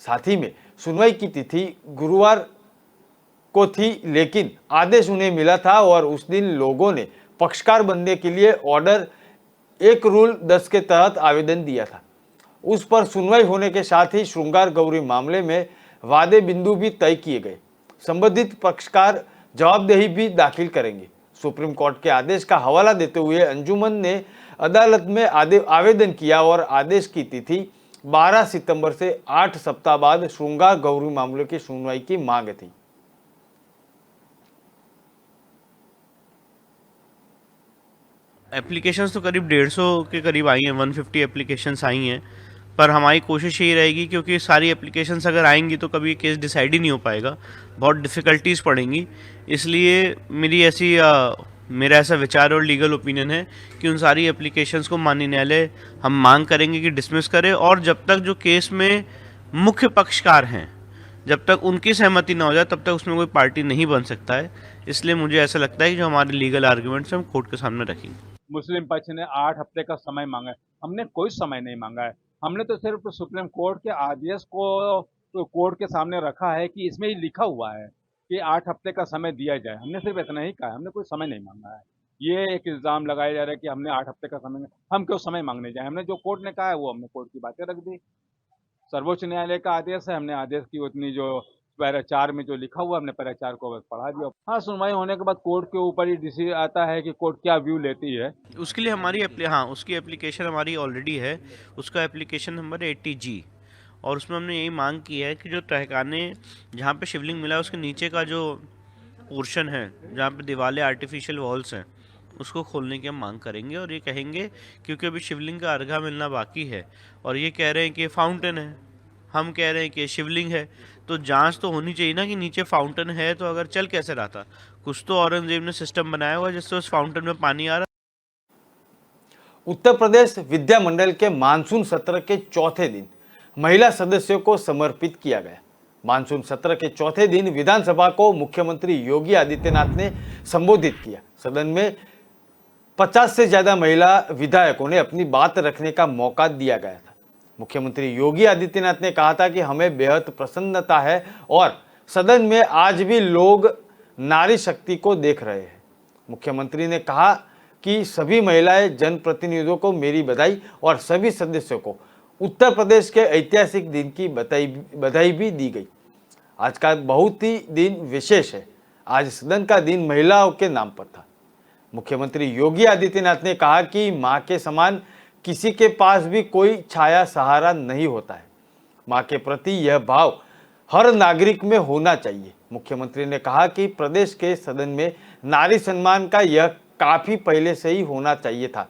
साथ ही में सुनवाई की तिथि गुरुवार को थी, लेकिन आदेश उन्हें मिला था और उस दिन लोगों ने पक्षकार बनने के लिए ऑर्डर 1 रूल 10 के तहत आवेदन दिया था। उस पर सुनवाई होने के साथ ही श्रृंगार गौरी मामले में वादे बिंदु भी तय किए गए। संबंधित पक्षकार जवाबदेही भी दाखिल करेंगे। सुप्रीम कोर्ट के आदेश का हवाला देते हुए अंजुमन ने अदालत में आवेदन किया और आदेश की तिथि 12 सितंबर से 8 सप्ताह बाद श्रृंगार गौरी मामले की सुनवाई की मांग थी। एप्लीकेशंस तो करीब 150 के करीब आई हैं, 150 एप्लीकेशंस आई हैं, पर हमारी कोशिश यही रहेगी, क्योंकि सारी एप्लीकेशंस अगर आएंगी तो कभी केस डिसाइड ही नहीं हो पाएगा, बहुत डिफ़िकल्टीज़ पड़ेंगी। इसलिए मेरा ऐसा विचार और लीगल ओपिनियन है कि उन सारी एप्लीकेशंस को माननीय न्यायालय हम मांग करेंगे कि डिसमिस करे, और जब तक जो केस में मुख्य पक्षकार हैं, जब तक उनकी सहमति ना हो जाए तब तक उसमें कोई पार्टी नहीं बन सकता है। इसलिए मुझे ऐसा लगता है कि जो हमारे लीगल आर्ग्यूमेंट्स हम कोर्ट के सामने रखेंगे। मुस्लिम पक्ष ने 8 हफ्ते का समय मांगा है, हमने कोई समय नहीं मांगा है। हमने तो सिर्फ सुप्रीम कोर्ट के आदेश को तो कोर्ट के सामने रखा है कि इसमें ही लिखा हुआ है कि 8 हफ्ते का समय दिया जाए। हमने सिर्फ इतना ही कहा है, हमने कोई समय नहीं मांगा है। ये एक इल्ज़ाम लगाया जा रहा है कि हमने 8 हफ्ते का समय, हम क्यों समय मांगने जाए। हमने जो कोर्ट ने कहा है वो हमने कोर्ट की बातें रख दी। सर्वोच्च न्यायालय का आदेश है, हमने आदेश की उतनी जो पैरा 4 में जो लिखा हुआ हमने पैरा 4 को बस पढ़ा दिया। हाँ, सुनवाई होने के बाद कोर्ट के ऊपर ही डिसीजन आता है कि कोर्ट क्या व्यू लेती है। उसके लिए हमारी उसकी एप्लीकेशन हमारी ऑलरेडी है, उसका एप्लीकेशन नंबर 80G, और उसमें हमने यही मांग की है कि जो तहखाने जहाँ पे शिवलिंग मिला है उसके नीचे का जो पोर्शन है जहाँ पे दीवारें आर्टिफिशियल वॉल्स हैं उसको खोलने की हम मांग करेंगे। और ये कहेंगे क्योंकि अभी शिवलिंग का अर्घा मिलना बाकी है और ये कह रहे हैं कि फाउंटेन है, हम कह रहे हैं कि शिवलिंग है, तो जांच तो होनी चाहिए ना कि नीचे फाउंटेन है तो अगर चल कैसे रहा था। कुछ तो औरंगजेब ने सिस्टम बनाया हुआ जिससे उस फाउंटेन में पानी आ रहा। उत्तर प्रदेश विद्या मंडल के मानसून सत्र के चौथे दिन महिला सदस्यों को समर्पित किया गया। मानसून सत्र के चौथे दिन विधानसभा को मुख्यमंत्री योगी आदित्यनाथ ने संबोधित किया। सदन में 50 से ज्यादा महिला विधायकों ने अपनी बात रखने का मौका दिया गया था। मुख्यमंत्री योगी आदित्यनाथ ने कहा था कि हमें बेहद प्रसन्नता है और सदन में आज भी लोग नारी शक्ति को देख रहे हैं। मुख्यमंत्री ने कहा कि सभी महिलाएं जनप्रतिनिधियों को मेरी बधाई और सभी सदस्यों को उत्तर प्रदेश के ऐतिहासिक दिन की बधाई भी दी गई। आज का बहुत ही दिन विशेष है। आज सदन का दिन महिलाओं के नाम पर था। मुख्यमंत्री योगी आदित्यनाथ ने कहा कि मां के समान किसी के पास भी कोई छाया सहारा नहीं होता है। मां के प्रति यह भाव हर नागरिक में होना चाहिए। मुख्यमंत्री ने कहा कि प्रदेश के सदन में नारी सम्मान का यह काफी पहले से ही होना चाहिए था।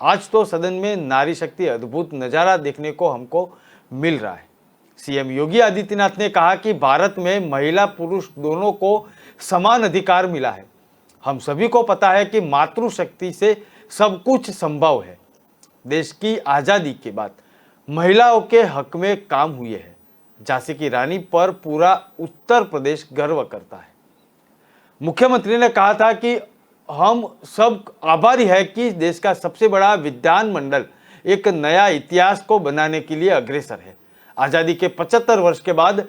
आज तो सदन में नारी शक्ति अद्भुत नजारा देखने को हमको मिल रहा है। सीएम योगी आदित्यनाथ ने कहा कि भारत में महिला पुरुष दोनों को समान अधिकार मिला है। हम सभी को पता है कि मातृशक्ति से सब कुछ संभव है। देश की आजादी के बाद महिलाओं के हक में काम हुए हैं। झांसी की रानी पर पूरा उत्तर प्रदेश गर्व करता है। मुख्यमंत्री ने कहा था कि हम सब आभारी है कि देश का सबसे बड़ा विधान मंडल एक नया इतिहास को बनाने के लिए अग्रसर है। आजादी के 75 वर्ष के बाद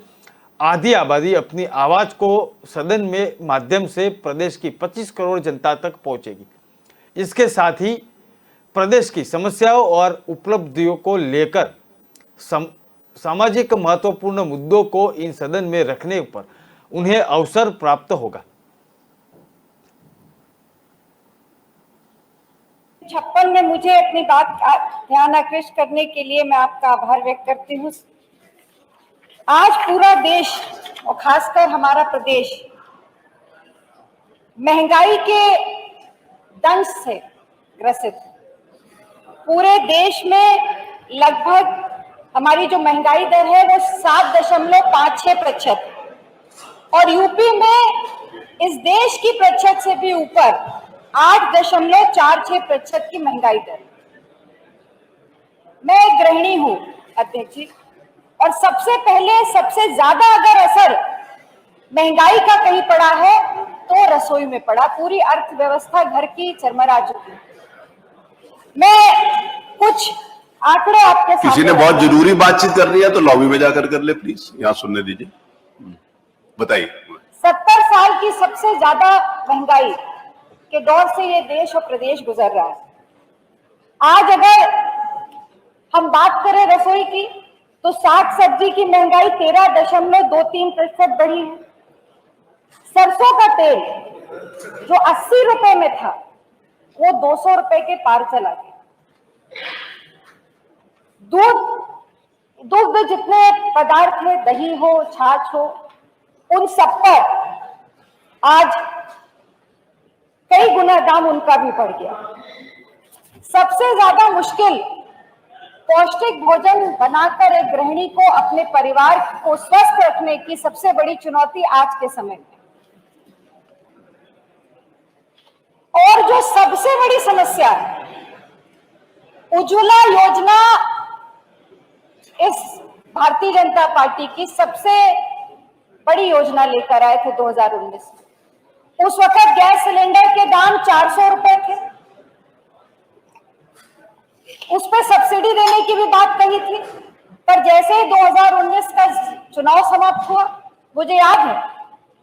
आधी आबादी अपनी आवाज को सदन में माध्यम से प्रदेश की 25 करोड़ जनता तक पहुंचेगी। इसके साथ ही प्रदेश की समस्याओं और उपलब्धियों को लेकर सामाजिक महत्वपूर्ण मुद्दों को इन सदन में रखने पर उन्हें अवसर प्राप्त होगा। 56 में मुझे अपनी बात ध्यान आकृष्ट करने के लिए मैं आपका आभार व्यक्त करती हूँ। आज पूरा देश और खासकर हमारा प्रदेश महंगाई के दंश से ग्रसित है। पूरे देश में लगभग हमारी जो महंगाई दर है वो 7.56% और यूपी में इस देश की प्रतिशत से भी ऊपर 8.46% की महंगाई दर। मैं एक गृहिणी हूं अध्यक्ष जी, और सबसे पहले सबसे ज्यादा अगर असर महंगाई का कहीं पड़ा है तो रसोई में पड़ा। पूरी अर्थव्यवस्था घर की चरमरा चुकी। मैं कुछ आंकड़े आपके सामने किसी ने बहुत जरूरी बातचीत कर रही है तो लॉबी में जाकर कर ले प्लीज, यहाँ सुनने दीजिए। बताइए। 70 साल की सबसे ज्यादा महंगाई के दौर से ये देश और प्रदेश गुजर रहा है। आज अगर हम बात करें रसोई की तो साग सब्जी की महंगाई 13.23% बढ़ी है। सरसों का तेल जो 80 रुपए में था वो 200 रुपए के पार चला गया। दूध जितने पदार्थ है, दही हो, छाछ हो, उन सब पर आज कई गुना दाम उनका भी बढ़ गया। सबसे ज्यादा मुश्किल पौष्टिक भोजन बनाकर एक गृहिणी को अपने परिवार को स्वस्थ रखने की सबसे बड़ी चुनौती आज के समय में। और जो सबसे बड़ी समस्या है, उज्ज्वला योजना इस भारतीय जनता पार्टी की सबसे बड़ी योजना लेकर आए थे 2019 में। उस वक्त गैस सिलेंडर के दाम 400 रुपए थे, उस पर सब्सिडी देने की भी बात कही थी। पर जैसे ही 2019 का चुनाव समाप्त हुआ, मुझे याद है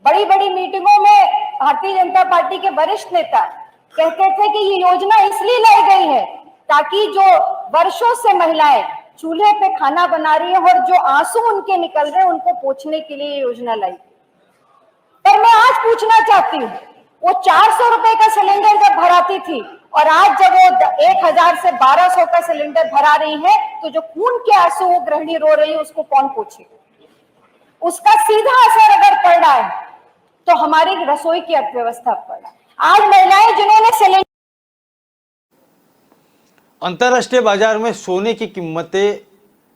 बड़ी बड़ी मीटिंगों में भारतीय जनता पार्टी के वरिष्ठ नेता कहते थे कि ये योजना इसलिए लाई गई है ताकि जो वर्षों से महिलाएं चूल्हे पे खाना बना रही है और जो आंसू उनके निकल रहे हैं उनको पोंछने के लिए ये योजना लाई। पर मैं आज पूछना चाहती हूँ, वो 400 रुपए का सिलेंडर जब भराती थी और आज जब वो 1000 से 1200 का सिलेंडर भरा रही है, तो जो खून के आंसू वो गृहिणी रो रही है उसको कौन पोंछे? उसका सीधा असर अगर पड़ रहा है तो हमारी रसोई की अर्थव्यवस्था पर पड़ रहा है। आज महिलाएं जिन्होंने सिलेंडर। अंतर्राष्ट्रीय बाजार में सोने की कीमतें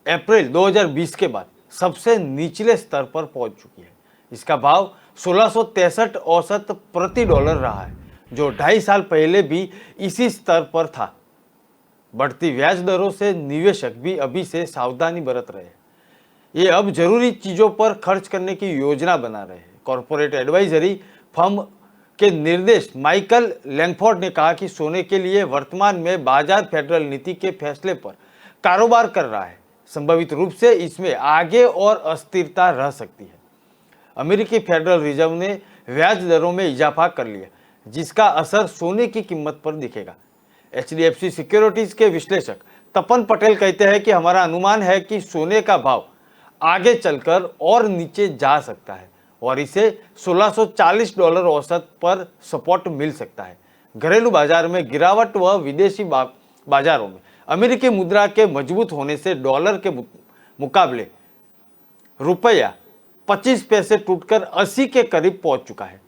अप्रैल 2020 के बाद सबसे निचले स्तर पर पहुंच चुकी है। इसका भाव 1663 औसत प्रति डॉलर रहा है, जो 2.5 साल पहले भी इसी स्तर पर था। बढ़ती ब्याज दरों से निवेशक भी अभी से सावधानी बरत रहे हैं। ये अब जरूरी चीजों पर खर्च करने की योजना बना रहे हैं। कॉर्पोरेट एडवाइजरी फर्म के निर्देश माइकल लैंगफोर्ड ने कहा कि सोने के लिए वर्तमान में बाजार फेडरल नीति के फैसले पर कारोबार कर रहा है। संभावित रूप से इसमें आगे और अस्थिरता रह सकती है। अमेरिकी फेडरल रिजर्व ने ब्याज दरों में इजाफा कर लिया, जिसका असर सोने की कीमत पर दिखेगा। HDFC सिक्योरिटीज के विश्लेषक तपन पटेल कहते हैं कि हमारा अनुमान है कि सोने का भाव आगे चलकर और नीचे जा सकता है और इसे $1640 औसत पर सपोर्ट मिल सकता है। घरेलू बाजार में गिरावट व विदेशी बाजारों में अमेरिकी मुद्रा के मजबूत होने से डॉलर के मुकाबले रुपया 25 पैसे टूटकर 80 के करीब पहुंच चुका है।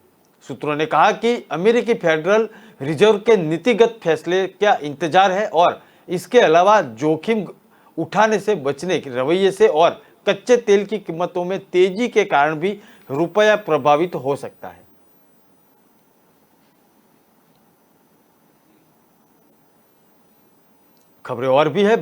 सूत्रों ने कहा कि अमेरिकी फेडरल रिजर्व के नीतिगत फैसले का इंतजार है और इसके अलावा जोखिम उठाने से बचने के रवैये से और कच्चे तेल की कीमतों में तेजी के कारण भी रुपया प्रभावित हो सकता है। खबरें और भी है।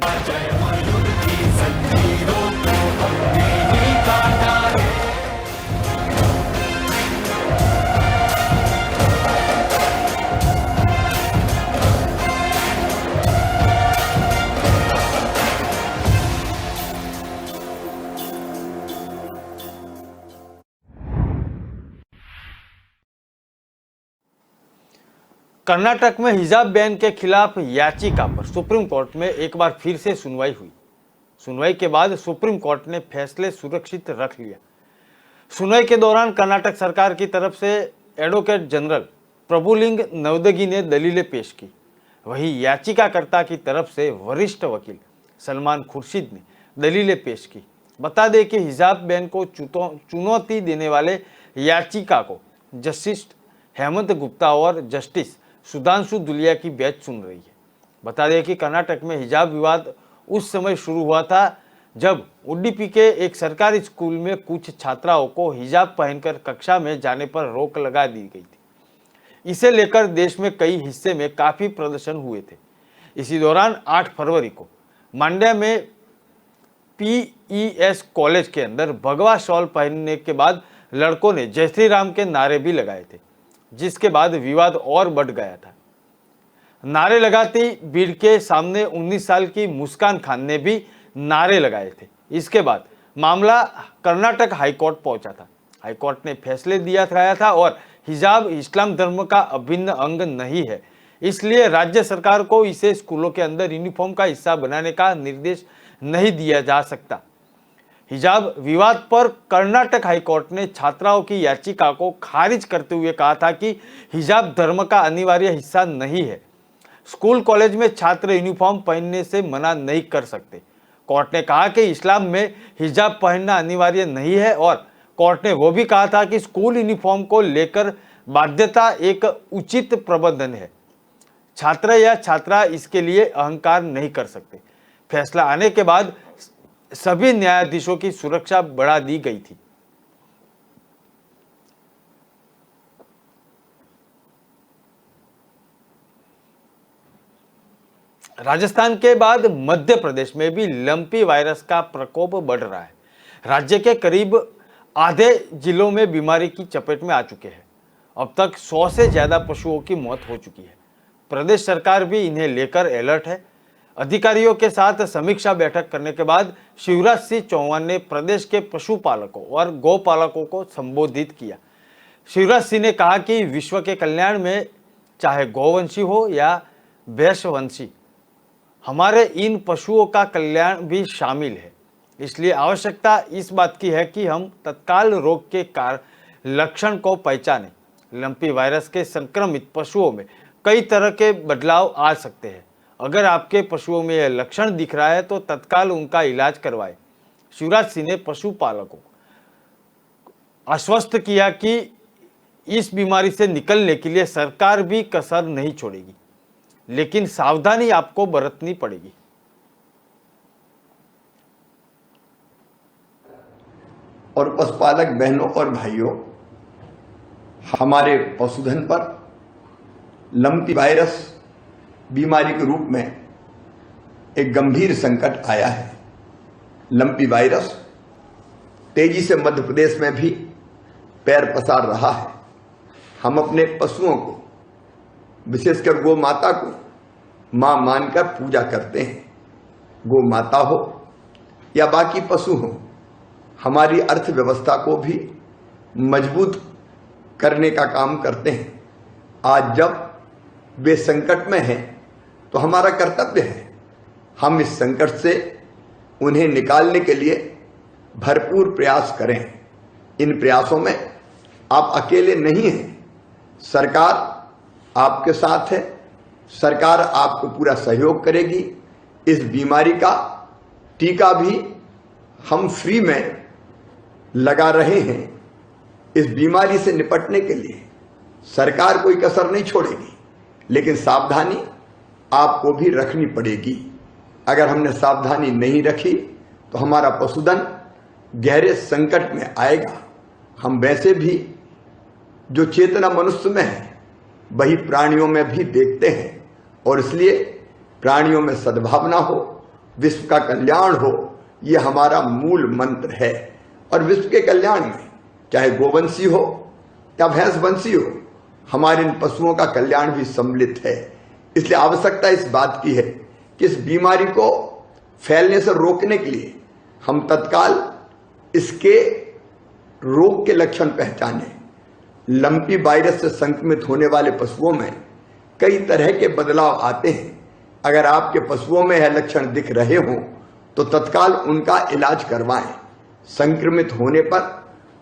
कर्नाटक में हिजाब बैन के खिलाफ याचिका पर सुप्रीम कोर्ट में एक बार फिर से सुनवाई हुई। सुनवाई के बाद सुप्रीम कोर्ट ने फैसले सुरक्षित रख लिया। सुनवाई के दौरान कर्नाटक सरकार की तरफ से एडवोकेट जनरल प्रभुलिंग नवदगी ने दलीलें पेश की। वहीं याचिकाकर्ता की तरफ से वरिष्ठ वकील सलमान खुर्शीद ने दलीलें पेश की। बता दें कि हिजाब बैन को चुनौती देने वाले याचिका को जस्टिस हेमंत गुप्ता और जस्टिस सुधांशु दुलिया की बेंच सुन रही है। बता दें कि कर्नाटक में हिजाब विवाद उस समय शुरू हुआ था जब उडुपी के एक सरकारी स्कूल में कुछ छात्राओं को हिजाब पहनकर कक्षा में जाने पर रोक लगा दी गई थी। इसे लेकर देश में कई हिस्से में काफी प्रदर्शन हुए थे। इसी दौरान 8 फरवरी को मांड्या में PES कॉलेज के अंदर भगवा शॉल पहनने के बाद लड़कों ने जय श्री राम के नारे भी लगाए थे, जिसके बाद विवाद और बढ़ गया था। नारे लगाती भीड़ के सामने 19 साल की मुस्कान खान ने भी नारे लगाए थे। इसके बाद मामला कर्नाटक हाईकोर्ट पहुंचा था। हाईकोर्ट ने फैसले दिया था और हिजाब इस्लाम धर्म का अभिन्न अंग नहीं है, इसलिए राज्य सरकार को इसे स्कूलों के अंदर यूनिफॉर्म का हिस्सा बनाने का निर्देश नहीं दिया जा सकता। हिजाब विवाद पर कर्नाटक हाईकोर्ट ने छात्राओं की याचिका को खारिज करते हुए कहा था कि हिजाब धर्म का अनिवार्य हिस्सा नहीं है। स्कूल कॉलेज में छात्र यूनिफॉर्म पहनने से मना नहीं कर सकते। कोर्ट ने कहा कि इस्लाम में हिजाब पहनना अनिवार्य नहीं है और कोर्ट ने वो भी कहा था कि स्कूल यूनिफॉर्म को लेकर बाध्यता एक उचित प्रबंधन है। छात्र या छात्रा इसके लिए अहंकार नहीं कर सकते। फैसला आने के बाद सभी न्यायाधीशों की सुरक्षा बढ़ा दी गई थी। राजस्थान के बाद मध्य प्रदेश में भी लंपी वायरस का प्रकोप बढ़ रहा है। राज्य के करीब आधे जिलों में बीमारी की चपेट में आ चुके हैं। अब तक 100 से ज्यादा पशुओं की मौत हो चुकी है। प्रदेश सरकार भी इन्हें लेकर अलर्ट है। अधिकारियों के साथ समीक्षा बैठक करने के बाद शिवराज सिंह चौहान ने प्रदेश के पशुपालकों और गौपालकों को संबोधित किया। शिवराज सिंह ने कहा कि विश्व के कल्याण में चाहे गौवंशी हो या भैंसवंशी, हमारे इन पशुओं का कल्याण भी शामिल है। इसलिए आवश्यकता इस बात की है कि हम तत्काल रोग के लक्षण को पहचानें। लंपी वायरस के संक्रमित पशुओं में कई तरह के बदलाव आ सकते हैं। अगर आपके पशुओं में यह लक्षण दिख रहा है तो तत्काल उनका इलाज करवाएं। शिवराज सिंह ने पशुपालकों को आश्वस्त किया कि इस बीमारी से निकलने के लिए सरकार भी कसर नहीं छोड़ेगी, लेकिन सावधानी आपको बरतनी पड़ेगी। और पशुपालक बहनों और भाइयों, हमारे पशुधन पर लंपी वायरस बीमारी के रूप में एक गंभीर संकट आया है। लंपी वायरस तेजी से मध्य प्रदेश में भी पैर पसार रहा है। हम अपने पशुओं को, विशेषकर गौ माता को मां मानकर पूजा करते हैं। गौ माता हो या बाकी पशु हो, हमारी अर्थव्यवस्था को भी मजबूत करने का काम करते हैं। आज जब वे संकट में हैं तो हमारा कर्तव्य है हम इस संकट से उन्हें निकालने के लिए भरपूर प्रयास करें। इन प्रयासों में आप अकेले नहीं हैं, सरकार आपके साथ है। सरकार आपको पूरा सहयोग करेगी। इस बीमारी का टीका भी हम फ्री में लगा रहे हैं। इस बीमारी से निपटने के लिए सरकार कोई कसर नहीं छोड़ेगी, लेकिन सावधानी आपको भी रखनी पड़ेगी। अगर हमने सावधानी नहीं रखी तो हमारा पशुधन गहरे संकट में आएगा। हम वैसे भी जो चेतना मनुष्य में है वही प्राणियों में भी देखते हैं, और इसलिए प्राणियों में सद्भावना हो, विश्व का कल्याण हो, ये हमारा मूल मंत्र है। और विश्व के कल्याण में चाहे गोवंशी हो या भैंसवंशी हो, हमारे इन पशुओं का कल्याण भी सम्मिलित है। इसलिए आवश्यकता इस बात की है कि इस बीमारी को फैलने से रोकने के लिए हम तत्काल इसके रोग के लक्षण पहचानें। लंपी वायरस से संक्रमित होने वाले पशुओं में कई तरह के बदलाव आते हैं। अगर आपके पशुओं में यह लक्षण दिख रहे हों तो तत्काल उनका इलाज करवाएं। संक्रमित होने पर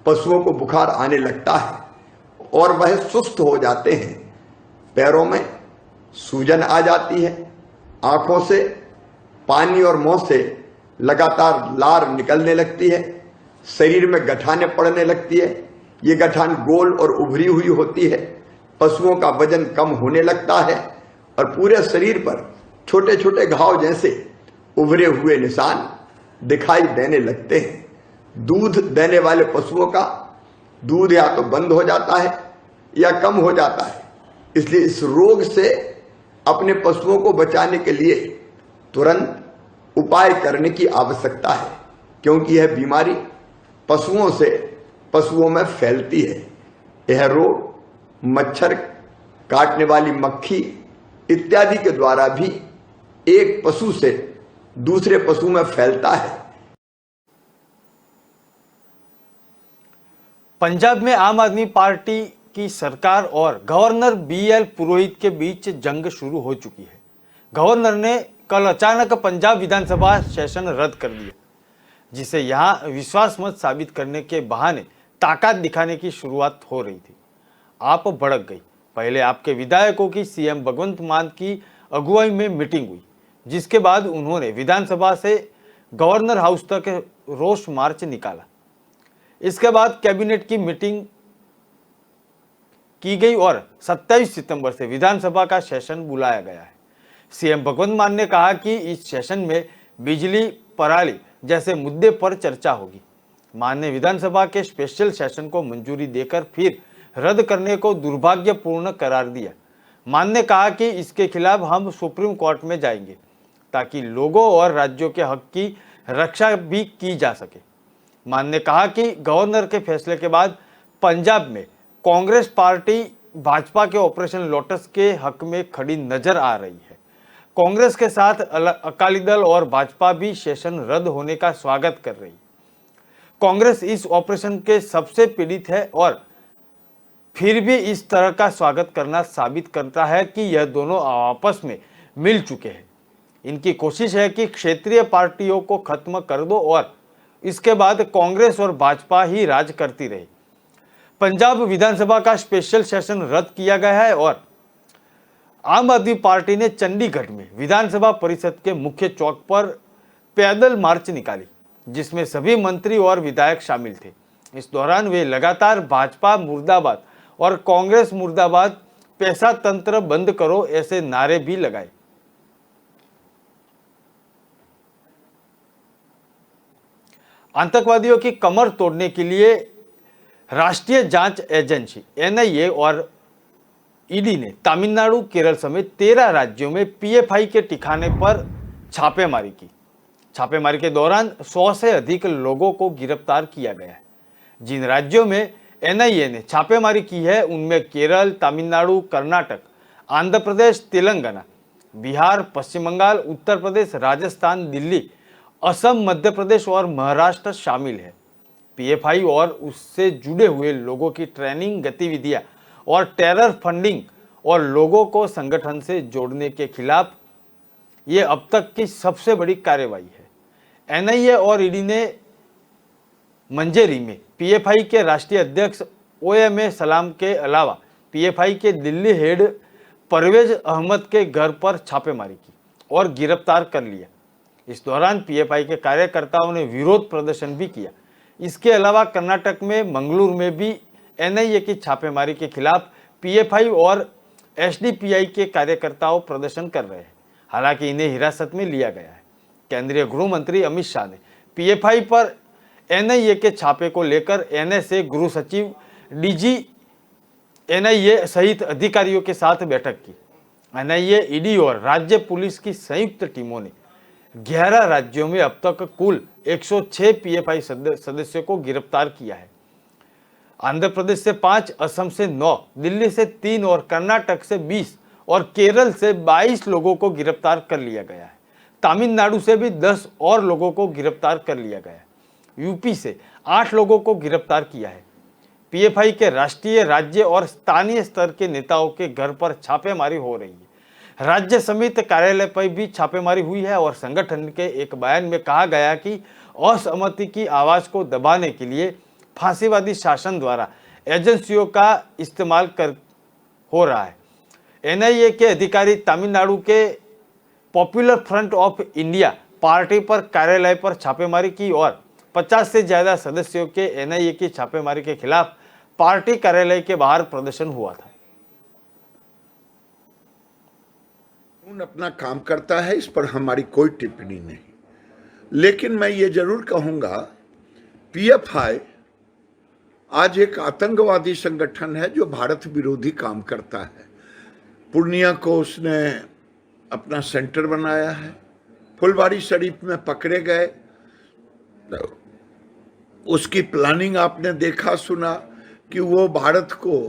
पशुओं को बुखार आने लगता है और वह सुस्त हो जाते हैं। पैरों में सूजन आ जाती है, आंखों से पानी और मुंह से लगातार लार निकलने लगती है, शरीर में गठाने पड़ने लगती है। ये गठान गोल और उभरी हुई होती है। पशुओं का वजन कम होने लगता है और पूरे शरीर पर छोटे छोटे घाव जैसे उभरे हुए निशान दिखाई देने लगते हैं। दूध देने वाले पशुओं का दूध या तो बंद हो जाता है या कम हो जाता है। इसलिए इस रोग से अपने पशुओं को बचाने के लिए तुरंत उपाय करने की आवश्यकता है, क्योंकि यह बीमारी पशुओं से पशुओं में फैलती है। यह रोग मच्छर, काटने वाली मक्खी इत्यादि के द्वारा भी एक पशु से दूसरे पशु में फैलता है। पंजाब में आम आदमी पार्टी की सरकार और गवर्नर BL पुरोहित के बीच जंग शुरू हो चुकी है। गवर्नर ने कल अचानक पंजाब विधानसभा सेशन रद्द कर दिया, जिसे यहां विश्वास मत साबित करने के बहाने ताकत दिखाने की शुरुआत हो रही थी। आप भड़क गई। पहले आपके विधायकों की CM भगवंत मान की अगुवाई में मीटिंग हुई, जिसके बाद उन्होंने विधानसभा से गवर्नर हाउस तक रोष मार्च निकाला। इसके बाद कैबिनेट की मीटिंग की गई और 27 सितंबर से विधानसभा का सेशन बुलाया गया है। CM भगवंत मान ने कहा कि इस सेशन में बिजली, पराली जैसे मुद्दे पर चर्चा होगी। मान ने विधानसभा के स्पेशल सेशन को मंजूरी देकर फिर रद्द करने को दुर्भाग्यपूर्ण करार दिया। मान ने कहा कि इसके खिलाफ हम सुप्रीम कोर्ट में जाएंगे ताकि लोगों और राज्यों के हक की रक्षा भी की जा सके। मान ने कहा कि गवर्नर के फैसले के बाद पंजाब में कांग्रेस पार्टी भाजपा के ऑपरेशन लोटस के हक में खड़ी नजर आ रही है। कांग्रेस के साथ अकाली दल और भाजपा भी सेशन रद्द होने का स्वागत कर रही है। कांग्रेस इस ऑपरेशन के सबसे पीड़ित है और फिर भी इस तरह का स्वागत करना साबित करता है कि यह दोनों आपस में मिल चुके हैं। इनकी कोशिश है कि क्षेत्रीय पार्टियों को खत्म कर दो और इसके बाद कांग्रेस और भाजपा ही राज करती रही। पंजाब विधानसभा का स्पेशल सेशन रद्द किया गया है और आम आदमी पार्टी ने चंडीगढ़ में विधानसभा परिषद के मुख्य चौक पर पैदल मार्च निकाली, जिसमें सभी मंत्री और विधायक शामिल थे। इस दौरान वे लगातार भाजपा मुर्दाबाद और कांग्रेस मुर्दाबाद, पैसा तंत्र बंद करो ऐसे नारे भी लगाए। आतंकवादियों की कमर तोड़ने के लिए राष्ट्रीय जांच एजेंसी NIA और ईडी ने तमिलनाडु, केरल समेत 13 राज्यों में PFI के ठिकाने पर छापेमारी की। छापेमारी के दौरान 100 से अधिक लोगों को गिरफ्तार किया गया है। जिन राज्यों में NIA ने छापेमारी की है उनमें केरल, तमिलनाडु, कर्नाटक, आंध्र प्रदेश, तेलंगाना, बिहार, पश्चिम बंगाल, उत्तर प्रदेश, राजस्थान, दिल्ली, असम, मध्य प्रदेश और महाराष्ट्र शामिल है। PFI और उससे जुड़े हुए लोगों की ट्रेनिंग, गतिविधियां और टेरर फंडिंग और लोगों को संगठन से जोड़ने के खिलाफ ये अब तक की सबसे बड़ी कार्रवाई है। NIA और ईडी ने मंजेरी में PFI के राष्ट्रीय अध्यक्ष OMA सलाम के अलावा PFI के दिल्ली हेड परवेज अहमद के घर पर छापेमारी की और गिरफ्तार कर लिया। इस दौरान PFI के कार्यकर्ताओं ने विरोध प्रदर्शन भी किया। इसके अलावा कर्नाटक में मंगलुरु में भी NIA की छापेमारी के खिलाफ PFI और SDPI के कार्यकर्ताओं प्रदर्शन कर रहे हैं। हालांकि इन्हें हिरासत में लिया गया है। केंद्रीय गृह मंत्री अमित शाह ने PFI पर NIA के छापे को लेकर NSA गृह सचिव, DG NIA सहित अधिकारियों के साथ बैठक की। NIA, ईडी और राज्य पुलिस की संयुक्त टीमों ने 11 राज्यों में अब तक कुल 106 PFI सदस्यों को गिरफ्तार किया है। आंध्र प्रदेश से 5, असम से 9, दिल्ली से 3 और कर्नाटक से 20 और केरल से 22 लोगों को गिरफ्तार कर लिया गया है। तमिलनाडु से भी 10 और लोगों को गिरफ्तार कर लिया गया है। यूपी से 8 लोगों को गिरफ्तार किया है। PFI के राष्ट्रीय, राज्य और स्थानीय स्तर के नेताओं के घर पर छापेमारी हो रही है। राज्य समित कार्यालय पर भी छापेमारी हुई है और संगठन के एक बयान में कहा गया कि असहमति की आवाज को दबाने के लिए फांसीवादी शासन द्वारा एजेंसियों का इस्तेमाल हो रहा है। NIA के अधिकारी तमिलनाडु के popular front of India party पर कार्यालय पर छापेमारी की और 50 से ज्यादा सदस्यों के एनआईए की छापेमारी के खिलाफ पार्टी कार्यालय के बाहर प्रदर्शन हुआ था। अपना काम करता है, इस पर हमारी कोई टिप्पणी नहीं, लेकिन मैं ये जरूर कहूंगा पीएफआई आज एक आतंकवादी संगठन है जो भारत विरोधी काम करता है। पूर्णिया को उसने अपना सेंटर बनाया है, फुलवारी शरीफ में पकड़े गए, उसकी प्लानिंग आपने देखा सुना कि वो भारत को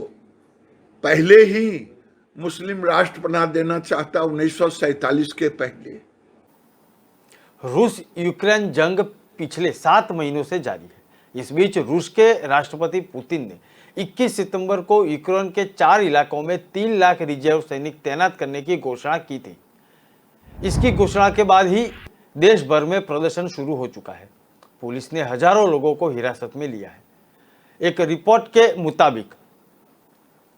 पहले ही मुस्लिम राष्ट्र बना देना चाहता 1947 के पहले। रूस यूक्रेन जंग पिछले 7 महीनों से जारी है। इस बीच रूस के राष्ट्रपति पुतिन ने 21 सितंबर को यूक्रेन के 4 इलाकों में 3 लाख रिजर्व सैनिक तैनात करने की घोषणा की थी। इसकी घोषणा के बाद ही देश भर में प्रदर्शन शुरू हो चुका है। पुलिस ने हजारों लोगों को हिरासत में लिया है। एक रिपोर्ट के मुताबिक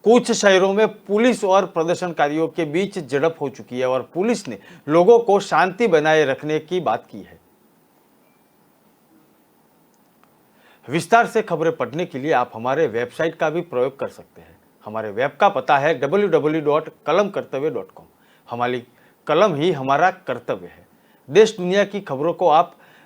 कुछ शहरों में पुलिस और प्रदर्शनकारियों के बीच झड़प हो चुकी है और पुलिस ने लोगों को शांति बनाए रखने की बात की है। विस्तार से खबरें पढ़ने के लिए आप हमारे वेबसाइट का भी प्रयोग कर सकते हैं। हमारे वेब का पता है www.kalamkartavya.com। हमारी कलम ही हमारा कर्तव्य है। देश दुनिया की खबरों को आप